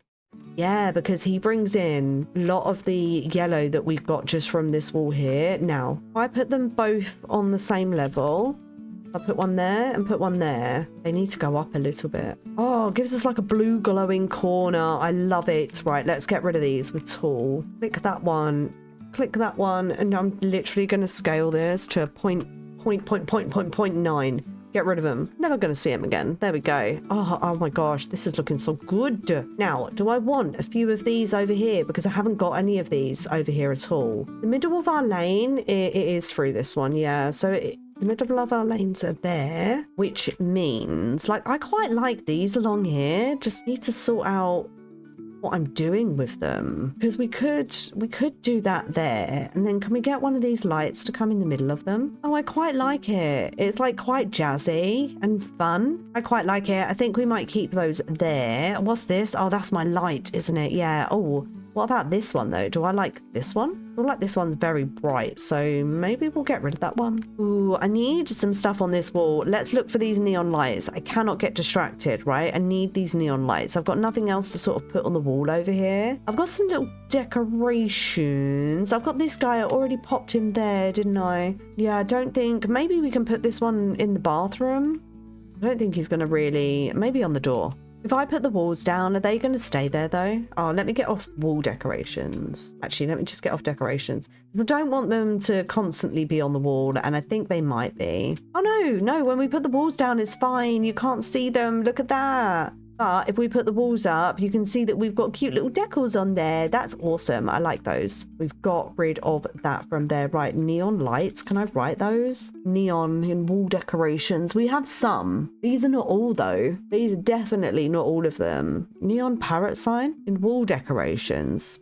Speaker 1: Yeah, because he brings in a lot of the yellow that we've got just from this wall here. Now, if I put them both on the same level, I'll put one there and put one there. They need to go up a little bit. Oh, it gives us like a blue glowing corner. I love it. Right, let's get rid of these with tool. Click that one, and I'm literally going to scale this to 0.9. Get rid of them. Never going to see them again. There we go. Oh my gosh, this is looking so good. Now, do I want a few of these over here? Because I haven't got any of these over here at all. The middle of our lane, it is through this one, yeah. So the middle of our lanes are there, which means, like, I quite like these along here. Just need to sort out what I'm doing with them, because we could do that there, and then can we get one of these lights to come in the middle of them? Oh, I quite like it. It's like quite jazzy and fun. I quite like it. I think we might keep those there. What's this? Oh, that's my light, isn't it? Yeah. Oh, what about this one though? Do I like this one? I feel like this one's very bright, so maybe we'll get rid of that one. Ooh, I need some stuff on this wall. Let's look for these neon lights. I cannot get distracted, right? I need these neon lights. I've got nothing else to sort of put on the wall over here. I've got some little decorations. I've got this guy. I already popped him there, didn't I? Yeah, I don't think... Maybe we can put this one in the bathroom. I don't think he's going to really... Maybe on the door. If I put the walls down, are they going to stay there though? Oh, let me get off wall decorations. Actually, let me just get off decorations. I don't want them to constantly be on the wall, and I think they might be. Oh no, when we put the walls down, it's fine. You can't see them. Look at that. But if we put the walls up, you can see that we've got cute little decals on there. That's awesome. I like those. We've got rid of that from there. Right, neon lights. Can I write those? Neon in wall decorations. We have some. These are not all though. These are definitely not all of them. Neon parrot sign in wall decorations.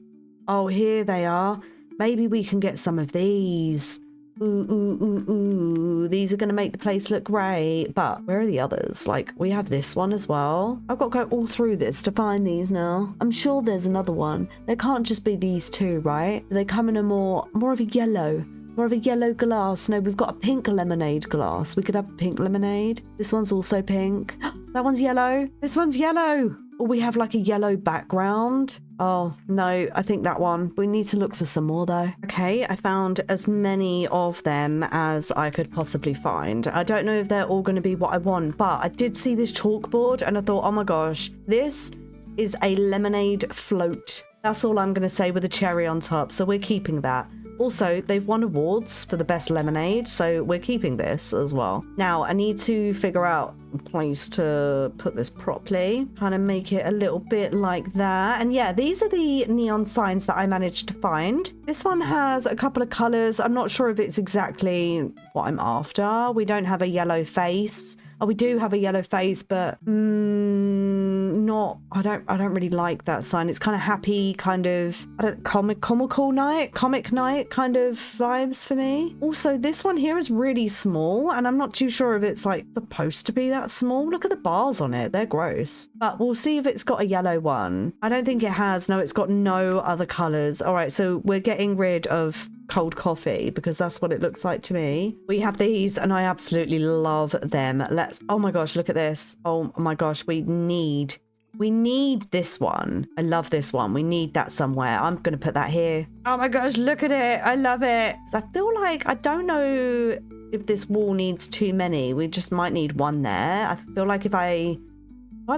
Speaker 1: Oh, here they are. Maybe we can get some of these. Ooh. These are going to make the place look great. But where are the others? Like, we have this one as well. I've got to go all through this to find these now. I'm sure there's another one. There can't just be these two, right? They come in a more of a yellow. More of a yellow glass. No, we've got a pink lemonade glass. We could have pink lemonade. This one's also pink. That one's yellow. This one's yellow. Or we have like a yellow background. Oh, no, I think that one. We need to look for some more though. Okay, I found as many of them as I could possibly find. I don't know if they're all going to be what I want, but I did see this chalkboard and I thought, oh my gosh, this is a lemonade float. That's all I'm going to say, with a cherry on top. So we're keeping that. Also, they've won awards for the best lemonade, so we're keeping this as well. Now, I need to figure out a place to put this properly. Kind of make it a little bit like that. And yeah, these are the neon signs that I managed to find. This one has a couple of colors. I'm not sure if it's exactly what I'm after. We don't have a yellow face. Oh, we do have a yellow face, but not. I don't really like that sign. It's kind of happy, kind of comic night kind of vibes for me. Also, this one here is really small, and I'm not too sure if it's like supposed to be that small. Look at the bars on it; they're gross. But we'll see if it's got a yellow one. I don't think it has. No, it's got no other colors. All right, so we're getting rid of cold coffee because that's what it looks like to me. We have these and I absolutely love them. Oh my gosh, look at this. Oh my gosh, we need this one. I love this one. We need that somewhere. I'm gonna put that here. Oh my gosh, look at it. I love it. I feel like, I don't know if this wall needs too many. We just might need one there. I feel like if I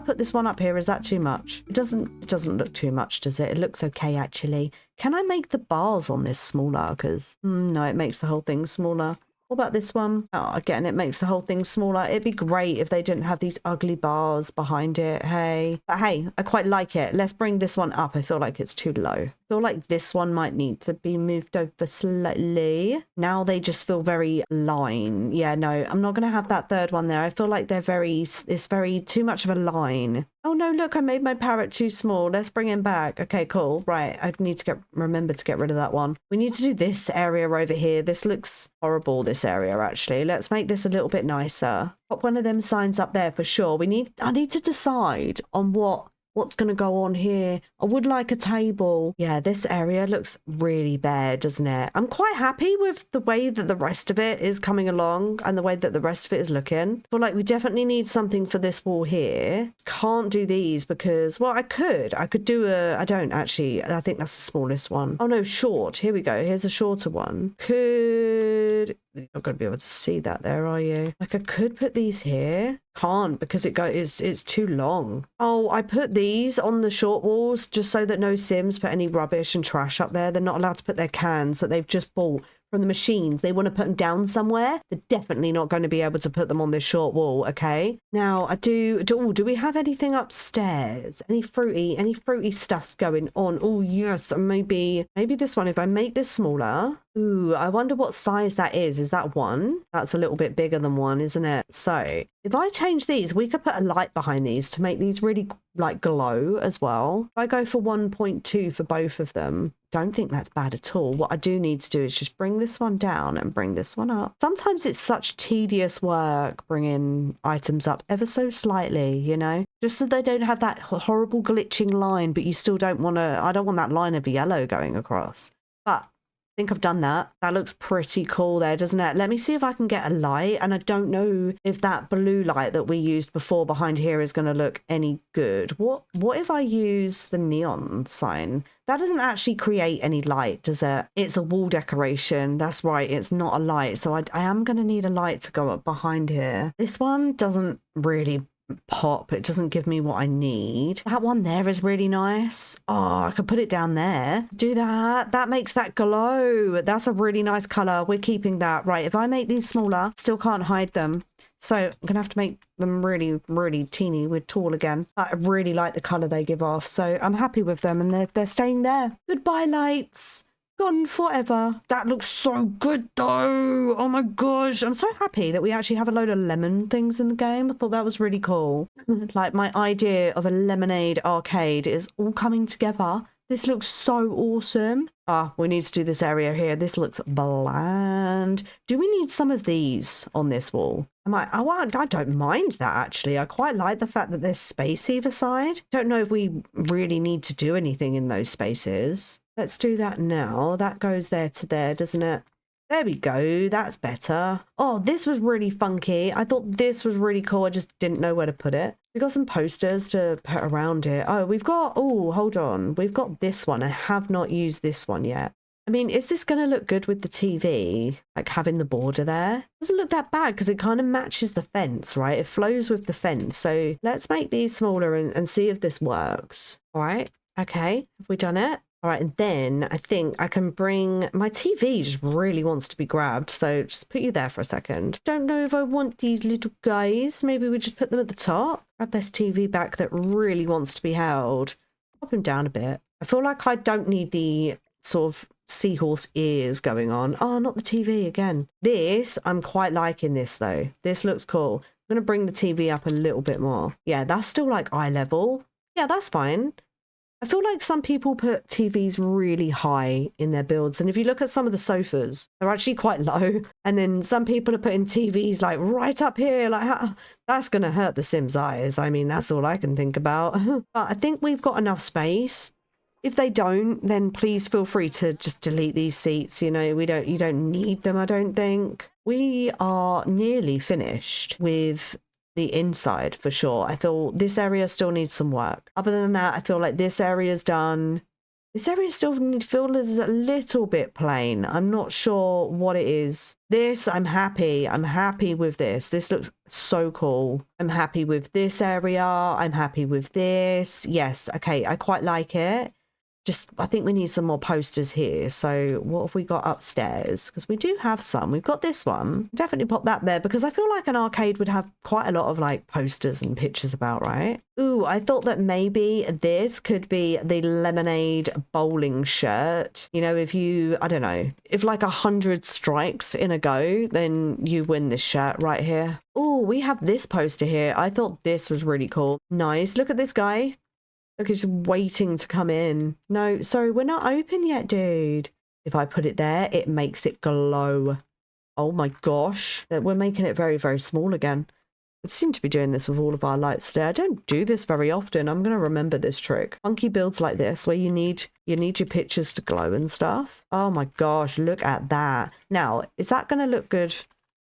Speaker 1: put this one up here, is that too much? It doesn't look too much, does it? It looks okay, actually. Can I make the bars on this smaller? Because, no, it makes the whole thing smaller. What about this one? Oh, again, it makes the whole thing smaller. It'd be great if they didn't have these ugly bars behind it. Hey. But hey, I quite like it. Let's bring this one up. I feel like it's too low. I feel like this one might need to be moved over slightly. Now they just feel very line. Yeah, no, I'm not going to have that third one there. I feel like it's very too much of a line. Oh no, look, I made my parrot too small. Let's bring him back. Okay, cool. Right, I need to remember to get rid of that one. We need to do this area over here. This looks horrible, this area, actually. Let's make this a little bit nicer. Pop one of them signs up there for sure. I need to decide on what's going to go on here. I would like a table. Yeah, this area looks really bare, doesn't it? I'm quite happy with the way that the rest of it is coming along and the way that the rest of it is looking. I feel like we definitely need something for this wall here. Can't do these because, well, I could do I don't actually. I think that's the smallest one. Oh no, short. Here we go. Here's a shorter one. You're not going to be able to see that there, are you? Like, I could put these here. Can't because it's too long. Oh, I put these on the short walls just so that no Sims put any rubbish and trash up there. They're not allowed to put their cans that they've just bought from the machines. They want to put them down somewhere. They're definitely not going to be able to put them on this short wall, okay? Now, do we have anything upstairs? Any fruity stuffs going on? Oh, yes, maybe this one. If I make this smaller, Ooh, I wonder what size that is. Is that one? That's a little bit bigger than one, isn't it? So if I change these, we could put a light behind these to make these really like glow as well. If I go for 1.2 for both of them, don't think that's bad at all. What I do need to do is just bring this one down and bring this one up. Sometimes it's such tedious work bringing items up ever so slightly, you know, just so they don't have that horrible glitching line, but you still don't want to, I don't want that line of yellow going across. But I think I've done that. That looks pretty cool there, doesn't it? Let me see if I can get a light. And I don't know if that blue light that we used before behind here is going to look any good. What if I use the neon sign? That doesn't actually create any light, does it? It's a wall decoration. That's right. It's not a light. So I am going to need a light to go up behind here. This one doesn't really pop. It doesn't give me what I need. That one there is really nice. Oh, I could put it down there. Do that. That makes that glow. That's a really nice color. We're keeping that. Right, if I make these smaller, still can't hide them. So I'm gonna have to make them really, really teeny with tall again. But I really like the color they give off. So I'm happy with them and they're staying there. Goodbye, lights. Gone forever. That looks so good though. Oh my gosh. I'm so happy that we actually have a load of lemon things in the game. I thought that was really cool. Like my idea of a lemonade arcade is all coming together. This looks so awesome. Ah, we need to do this area here. This looks bland. Do we need some of these on this wall? I don't mind that actually. I quite like the fact that there's space either side. Don't know if we really need to do anything in those spaces. Let's do that now. That goes there to there, doesn't it? There we go. That's better. Oh, this was really funky. I thought this was really cool. I just didn't know where to put it. We got some posters to put around it. Oh, we've got, oh, hold on. We've got this one. I have not used this one yet. I mean, is this going to look good with the TV? Like having the border there? Doesn't look that bad because it kind of matches the fence, right? It flows with the fence. So let's make these smaller and see if this works. All right. Okay. Have we done it? All right, and then I think I can bring, my TV just really wants to be grabbed, so just put you there for a second. Don't know if I want these little guys. Maybe we just put them at the top. Grab this TV back that really wants to be held. Pop him down a bit. I feel like I don't need the sort of seahorse ears going on. Oh, not the TV again. This, I'm quite liking this though. This looks cool. I'm going to bring the TV up a little bit more. Yeah, that's still like eye level. Yeah, that's fine. I feel like some people put TVs really high in their builds. And if you look at some of the sofas, they're actually quite low. And then some people are putting TVs like right up here. Like that's going to hurt the Sims' eyes. I mean, that's all I can think about. But I think we've got enough space. If they don't, then please feel free to just delete these seats. You know, you don't need them, I don't think. We are nearly finished with the inside for sure. I feel this area still needs some work. Other than that, I feel like this area's done. This area still feels a little bit plain. I'm not sure what it is. This, I'm happy. I'm happy with this. This looks so cool. I'm happy with this area. I'm happy with this. Yes, okay, I quite like it. Just, I think we need some more posters here. So what have we got upstairs? Because we do have some. We've got this one. Definitely pop that there because I feel like an arcade would have quite a lot of like posters and pictures about, right? Ooh, I thought that maybe this could be the lemonade bowling shirt. You know, if you, I don't know, if like 100 strikes in a go, then you win this shirt right here. Ooh, we have this poster here. I thought this was really cool. Nice. Look at this guy. Look, he's waiting to come in. No, sorry, we're not open yet, dude. If I put it there, it makes it glow. Oh my gosh. We're making it very, very small again. I seem to be doing this with all of our lights today. I don't do this very often. I'm going to remember this trick. Funky builds like this, where you need your pictures to glow and stuff. Oh my gosh, look at that. Now, is that going to look good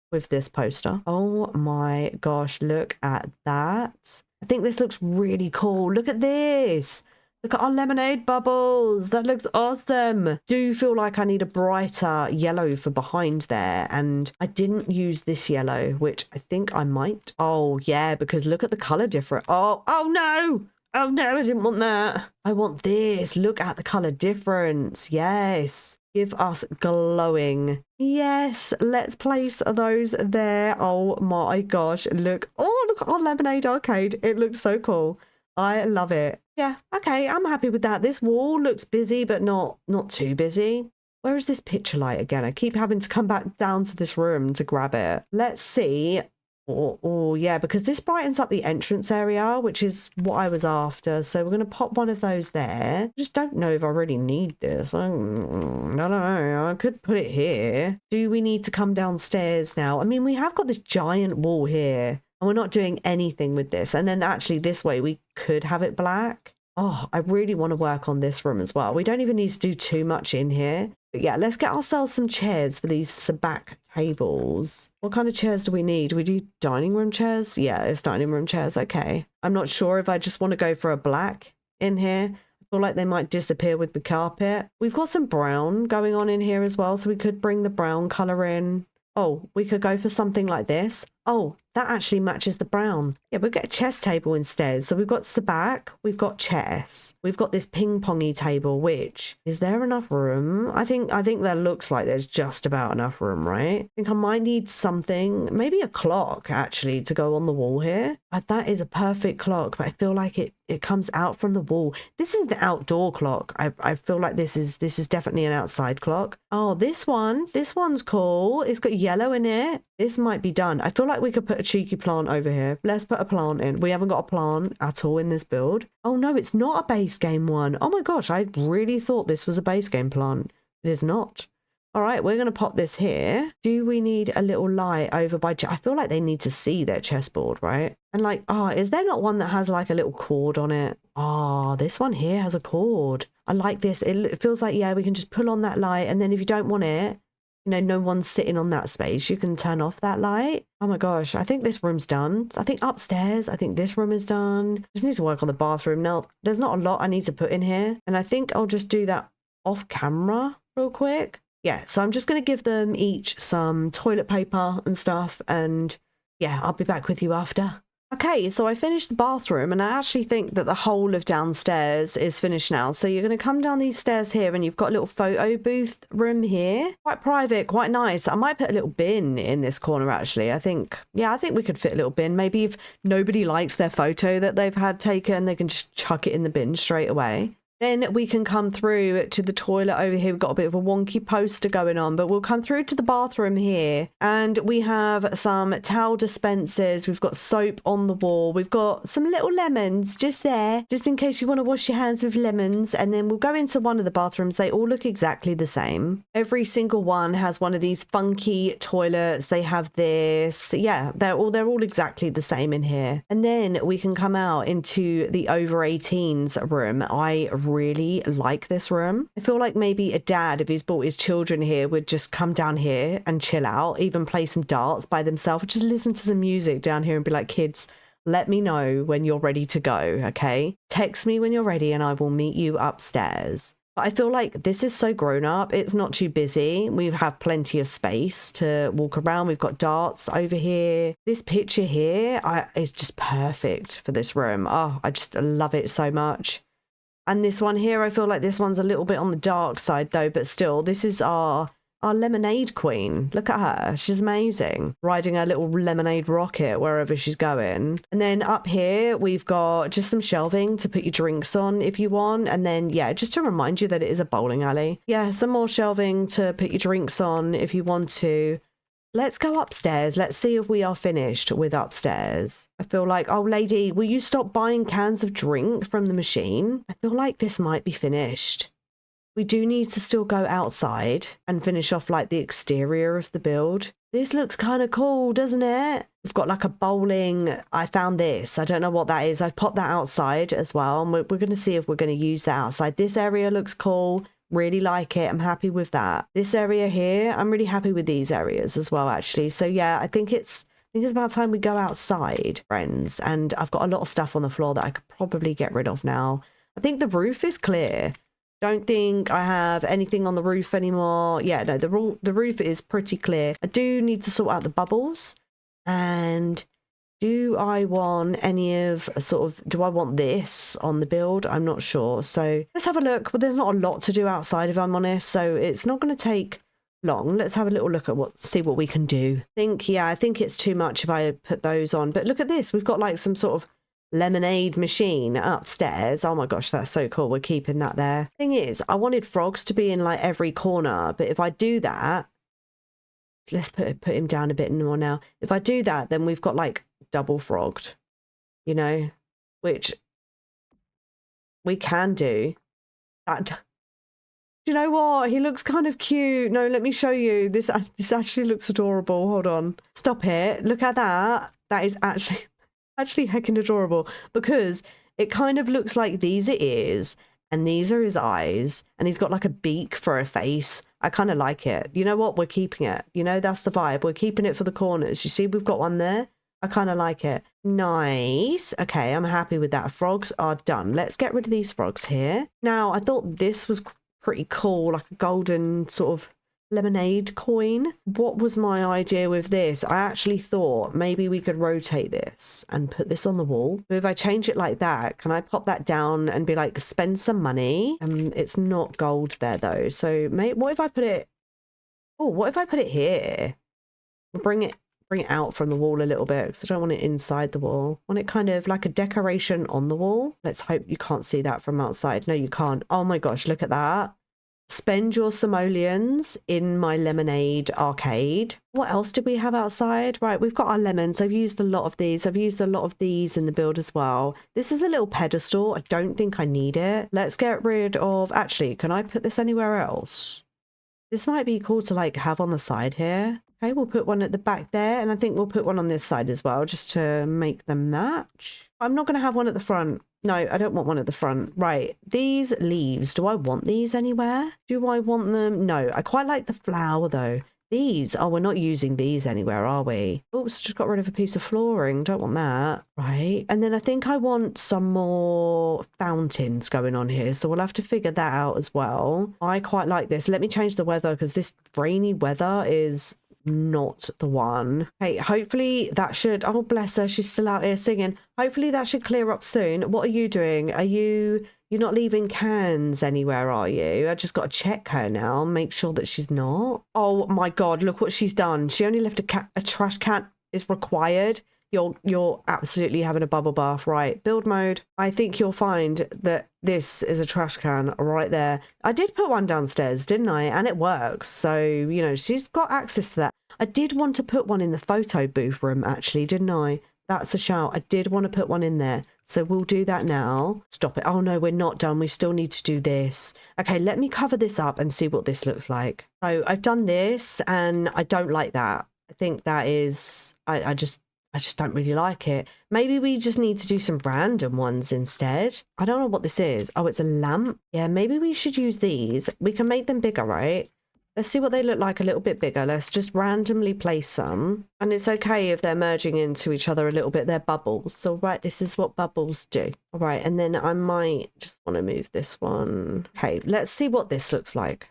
Speaker 1: with this poster? Oh my gosh, look at that. I think this looks really cool. Look at this. Look at our lemonade bubbles. That looks awesome. Do feel like I need a brighter yellow for behind there. And I didn't use this yellow, which I think I might. Oh, yeah, because look at the color difference. Oh no. Oh, no, I didn't want that. I want this. Look at the color difference. Yes. Give us glowing. Yes, let's place those there. Oh my gosh, look. Oh, look at our lemonade arcade. It looks so cool. I love it. Yeah, okay, I'm happy with that. This wall looks busy, but not too busy. Where is this picture light again? I keep having to come back down to this room to grab it. Let's see. Oh, yeah, because this brightens up the entrance area, which is what I was after. So we're going to pop one of those there. I just don't know if I really need this. I don't know. I could put it here. Do we need to come downstairs now? I mean, we have got this giant wall here and we're not doing anything with this. And then actually this way we could have it black. Oh, I really want to work on this room as well. We don't even need to do too much in here. But yeah, let's get ourselves some chairs for these sabacc tables. What kind of chairs do we need? Do we do dining room chairs? Yeah, it's dining room chairs. Okay. I'm not sure if I just want to go for a black in here. I feel like they might disappear with the carpet. We've got some brown going on in here as well, so we could bring the brown colour in. Oh, we could go for something like this. Oh, that actually matches the brown. Yeah, we'll get a chess table instead. So we've got sabacc, we've got chess, we've got this ping-pongy table, which, is there enough room? I think that looks like there's just about enough room, right? I think I might need something, maybe a clock actually to go on the wall here. That is a perfect clock, but I feel like it comes out from the wall. This is the outdoor clock. I feel like this is definitely an outside clock. Oh, this one's cool. It's got yellow in it. This might be done. I feel like we could put a cheeky plant over here. Let's put a plant in. We haven't got a plant at all in this build. Oh no, it's not a base game one. Oh my gosh, I really thought this was a base game plant. It is not. All right, we're going to pop this here. Do we need a little light over by... I feel like they need to see their chessboard, right? And like, is there not one that has like a little cord on it? Oh, this one here has a cord. I like this. It feels like, yeah, we can just pull on that light. And then if you don't want it, you know, no one's sitting on that space, you can turn off that light. Oh my gosh, I think this room's done. I think upstairs, I think this room is done. Just need to work on the bathroom. Now, there's not a lot I need to put in here. And I think I'll just do that off camera real quick. Yeah, so I'm just going to give them each some toilet paper and stuff. And yeah, I'll be back with you after. Okay, so I finished the bathroom and I actually think that the whole of downstairs is finished now. So you're going to come down these stairs here and you've got a little photo booth room here. Quite private, quite nice. I might put a little bin in this corner actually. I think we could fit a little bin. Maybe if nobody likes their photo that they've had taken, they can just chuck it in the bin straight away. Then we can come through to the toilet over here. We've got a bit of a wonky poster going on, but we'll come through to the bathroom here. And we have some towel dispensers. We've got soap on the wall. We've got some little lemons just there, just in case you want to wash your hands with lemons. And then we'll go into one of the bathrooms. They all look exactly the same. Every single one has one of these funky toilets. They have this. Yeah, they're all exactly the same in here. And then we can come out into the over 18s room. I really like this room. I feel like maybe a dad, if he's brought his children here, would just come down here and chill out, even play some darts by themselves, just listen to some music down here and be like, kids, let me know when you're ready to go, okay? Text me when you're ready and I will meet you upstairs. But I feel like this is so grown up. It's not too busy. We have plenty of space to walk around. We've got darts over here. This picture here is just perfect for this room. Oh, I just love it so much. And this one here, I feel like this one's a little bit on the dark side though, but still, this is our lemonade queen. Look at her. She's amazing. Riding her little lemonade rocket wherever she's going. And then up here, we've got just some shelving to put your drinks on if you want. And then, yeah, just to remind you that it is a bowling alley. Yeah, some more shelving to put your drinks on if you want to. Let's go upstairs. Let's see if we are finished with upstairs. I feel like, oh, lady, will you stop buying cans of drink from the machine? I feel like this might be finished. We do need to still go outside and finish off like the exterior of the build. This looks kind of cool, doesn't it? We've got like a bowling. I found this. I don't know what that is. I've popped that outside as well. And we're going to see if we're going to use that outside. This area looks cool. Really like it. I'm happy with that. This area here, I'm really happy with these areas as well, actually. So yeah, I think it's about time we go outside, friends. And I've got a lot of stuff on the floor that I could probably get rid of now. I think the roof is clear. Don't think I have anything on the roof anymore. Yeah, no, the roof is pretty clear. I do need to sort out the bubbles. And do I want do I want this on the build? I'm not sure. So let's have a look. Well, there's not a lot to do outside, if I'm honest. So it's not going to take long. Let's have a little look at see what we can do. I think it's too much if I put those on. But look at this. We've got like some sort of lemonade machine upstairs. Oh my gosh, that's so cool. We're keeping that there. Thing is, I wanted frogs to be in like every corner, but if I do that, let's put him down a bit more now. If I do that, then we've got like double frogged, you know, which we can do. That, you know what? He looks kind of cute. No, let me show you. This actually looks adorable. Hold on. Stop it. Look at that. That is actually heckin' adorable, because it kind of looks like these are ears and these are his eyes, and he's got like a beak for a face. I kind of like it. You know what? We're keeping it. You know, that's the vibe. We're keeping it for the corners. You see, we've got one there. I kind of like it. Nice. Okay, I'm happy with that. Frogs are done. Let's get rid of these frogs here. Now, I thought this was pretty cool, like a golden sort of lemonade coin. What was my idea with this? I actually thought maybe we could rotate this and put this on the wall. But if I change it like that, can I pop that down and be like, spend some money? It's not gold there though. So what if I put it, oh, what if I put it here? Bring it out from the wall a little bit, because I don't want it inside the wall. I want it kind of like a decoration on the wall. Let's hope you can't see that from outside. No, you can't. Oh my gosh, look at that. Spend your simoleons in my lemonade arcade. What else did we have outside? Right, we've got our lemons. I've used a lot of these. I've used a lot of these in the build as well. This is a little pedestal. I don't think I need it. Let's get rid of... Actually, can I put this anywhere else? This might be cool to like have on the side here. Okay, we'll put one at the back there, and I think we'll put one on this side as well, just to make them match. I'm not going to have one at the front. No, I don't want one at the front. Right, these leaves, do I want these anywhere? Do I want them? No, I quite like the flower though. These, oh, we're not using these anywhere, are we? Oops, just got rid of a piece of flooring. Don't want that. Right, and then I think I want some more fountains going on here, so we'll have to figure that out as well. I quite like this. Let me change the weather, because this rainy weather is not the one. Hey, hopefully that should... Oh, bless her, she's still out here singing. Hopefully that should clear up soon. What are you doing? You're not leaving cans anywhere, are you? I just got to check her now, make sure that she's not. Oh my god, look what she's done. She only left a trash can is required. You're absolutely having a bubble bath. Right, build mode. I think you'll find that this is a trash can right there. I did put one downstairs, didn't I? And it works. So, you know, she's got access to that. I did want to put one in the photo booth room, actually, didn't I? That's a shout. I did want to put one in there. So we'll do that now. Stop it. Oh no, we're not done. We still need to do this. Okay, let me cover this up and see what this looks like. So I've done this and I don't like that. I think that is... I just don't really like it. Maybe we just need to do some random ones instead. I don't know what this is. Oh, it's a lamp. Yeah, maybe we should use these. We can make them bigger, right? Let's see what they look like a little bit bigger. Let's just randomly place some. And it's okay if they're merging into each other a little bit. They're bubbles. So, right, this is what bubbles do. All right, and then I might just want to move this one. Okay, let's see what this looks like.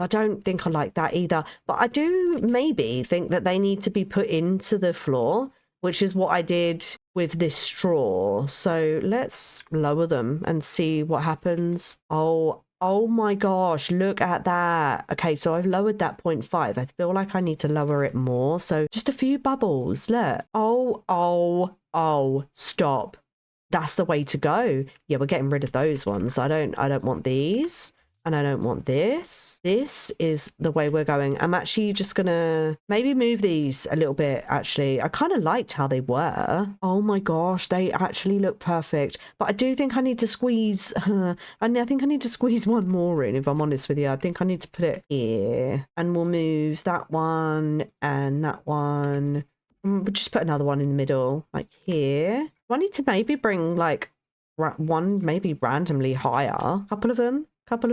Speaker 1: I don't think I like that either, but I do maybe think that they need to be put into the floor, which is what I did with this straw. So let's lower them and see what happens. Oh my gosh, look at that. Okay, so I've lowered that 0.5. I feel like I need to lower it more. So just a few bubbles, look. Oh, stop. That's the way to go. Yeah, we're getting rid of those ones. I don't want these. And I don't want this. This is the way we're going. I'm actually just gonna maybe move these a little bit, actually. I kind of liked how they were. Oh my gosh, they actually look perfect. But I do think I need to squeeze... I think I need to squeeze one more in, if I'm honest with you. I think I need to put it here. And we'll move that one and that one. We'll just put another one in the middle, like here. I need to maybe bring, like, one maybe randomly higher. A couple of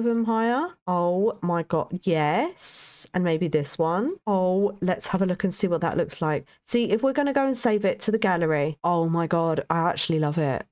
Speaker 1: them higher. Oh my god, yes. And maybe this one. Oh, let's have a look and see what that looks like. See, if we're going to go and save it to the gallery. Oh my god, I actually love it.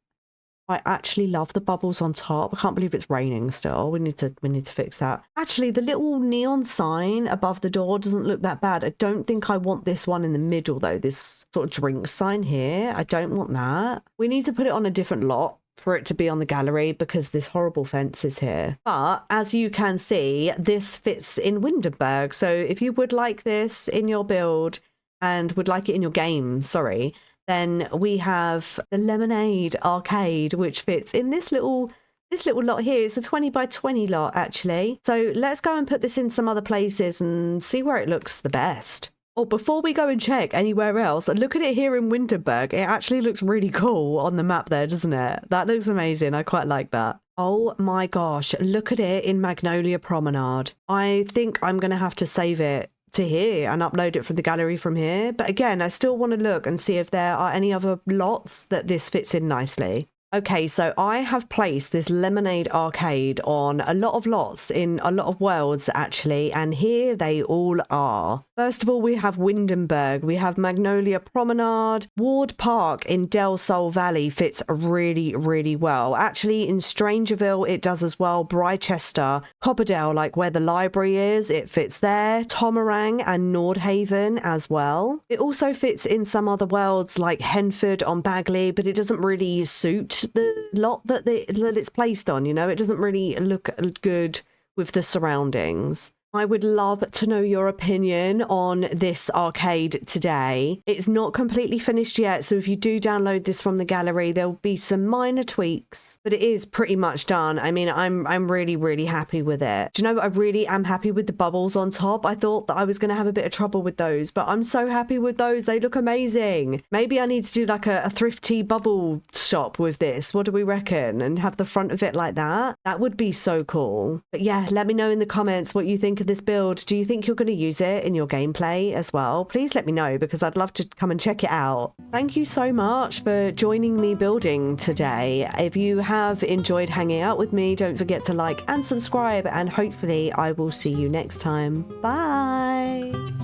Speaker 1: I actually love the bubbles on top. I can't believe it's raining still. We need to fix that. Actually, the little neon sign above the door doesn't look that bad. I don't think I want this one in the middle though. This sort of drink sign here. I don't want that. We need to put it on a different lot for it to be on the gallery because this horrible fence is here. But as you can see, this fits in Windenburg. So if you would like this in your build and would like it in your game, sorry, Then we have the Lemonade Arcade, which fits in this little lot here. It's a 20 by 20 lot, actually. So let's go and put this in some other places and see where it looks the best. Oh, before we go and check anywhere else, look at it here in Winterberg. It actually looks really cool on the map there, doesn't it? That looks amazing. I quite like that. Oh my gosh, look at it in Magnolia Promenade. I think I'm going to have to save it to here and upload it from the gallery from here. But again, I still want to look and see if there are any other lots that this fits in nicely. Okay, so I have placed this Lemonade Arcade on a lot of lots in a lot of worlds, actually, and here they all are. First of all, we have Windenburg, we have Magnolia Promenade, Ward Park in Del Sol Valley fits really, really well. Actually, in Strangerville, it does as well. Brychester, Copperdale, like where the library is, it fits there. Tomarang and Nordhaven as well. It also fits in some other worlds like Henford on Bagley, but it doesn't really suit the lot that it's placed on, you know. It doesn't really look good with the surroundings. I would love to know your opinion on this arcade today. It's not completely finished yet, so if you do download this from the gallery, there'll be some minor tweaks, but it is pretty much done. I mean, I'm really, really happy with it. Do you know what? I really am happy with the bubbles on top. I thought that I was going to have a bit of trouble with those, but I'm so happy with those. They look amazing. Maybe I need to do like a thrifty bubble shop with this. What do we reckon? And have the front of it like that. That would be so cool. But yeah, let me know in the comments what you think of this build. Do you think you're going to use it in your gameplay as well? Please let me know, because I'd love to come and check it out. Thank you so much for joining me building today. If you have enjoyed hanging out with me, don't forget to like and subscribe, and hopefully I will see you next time. Bye.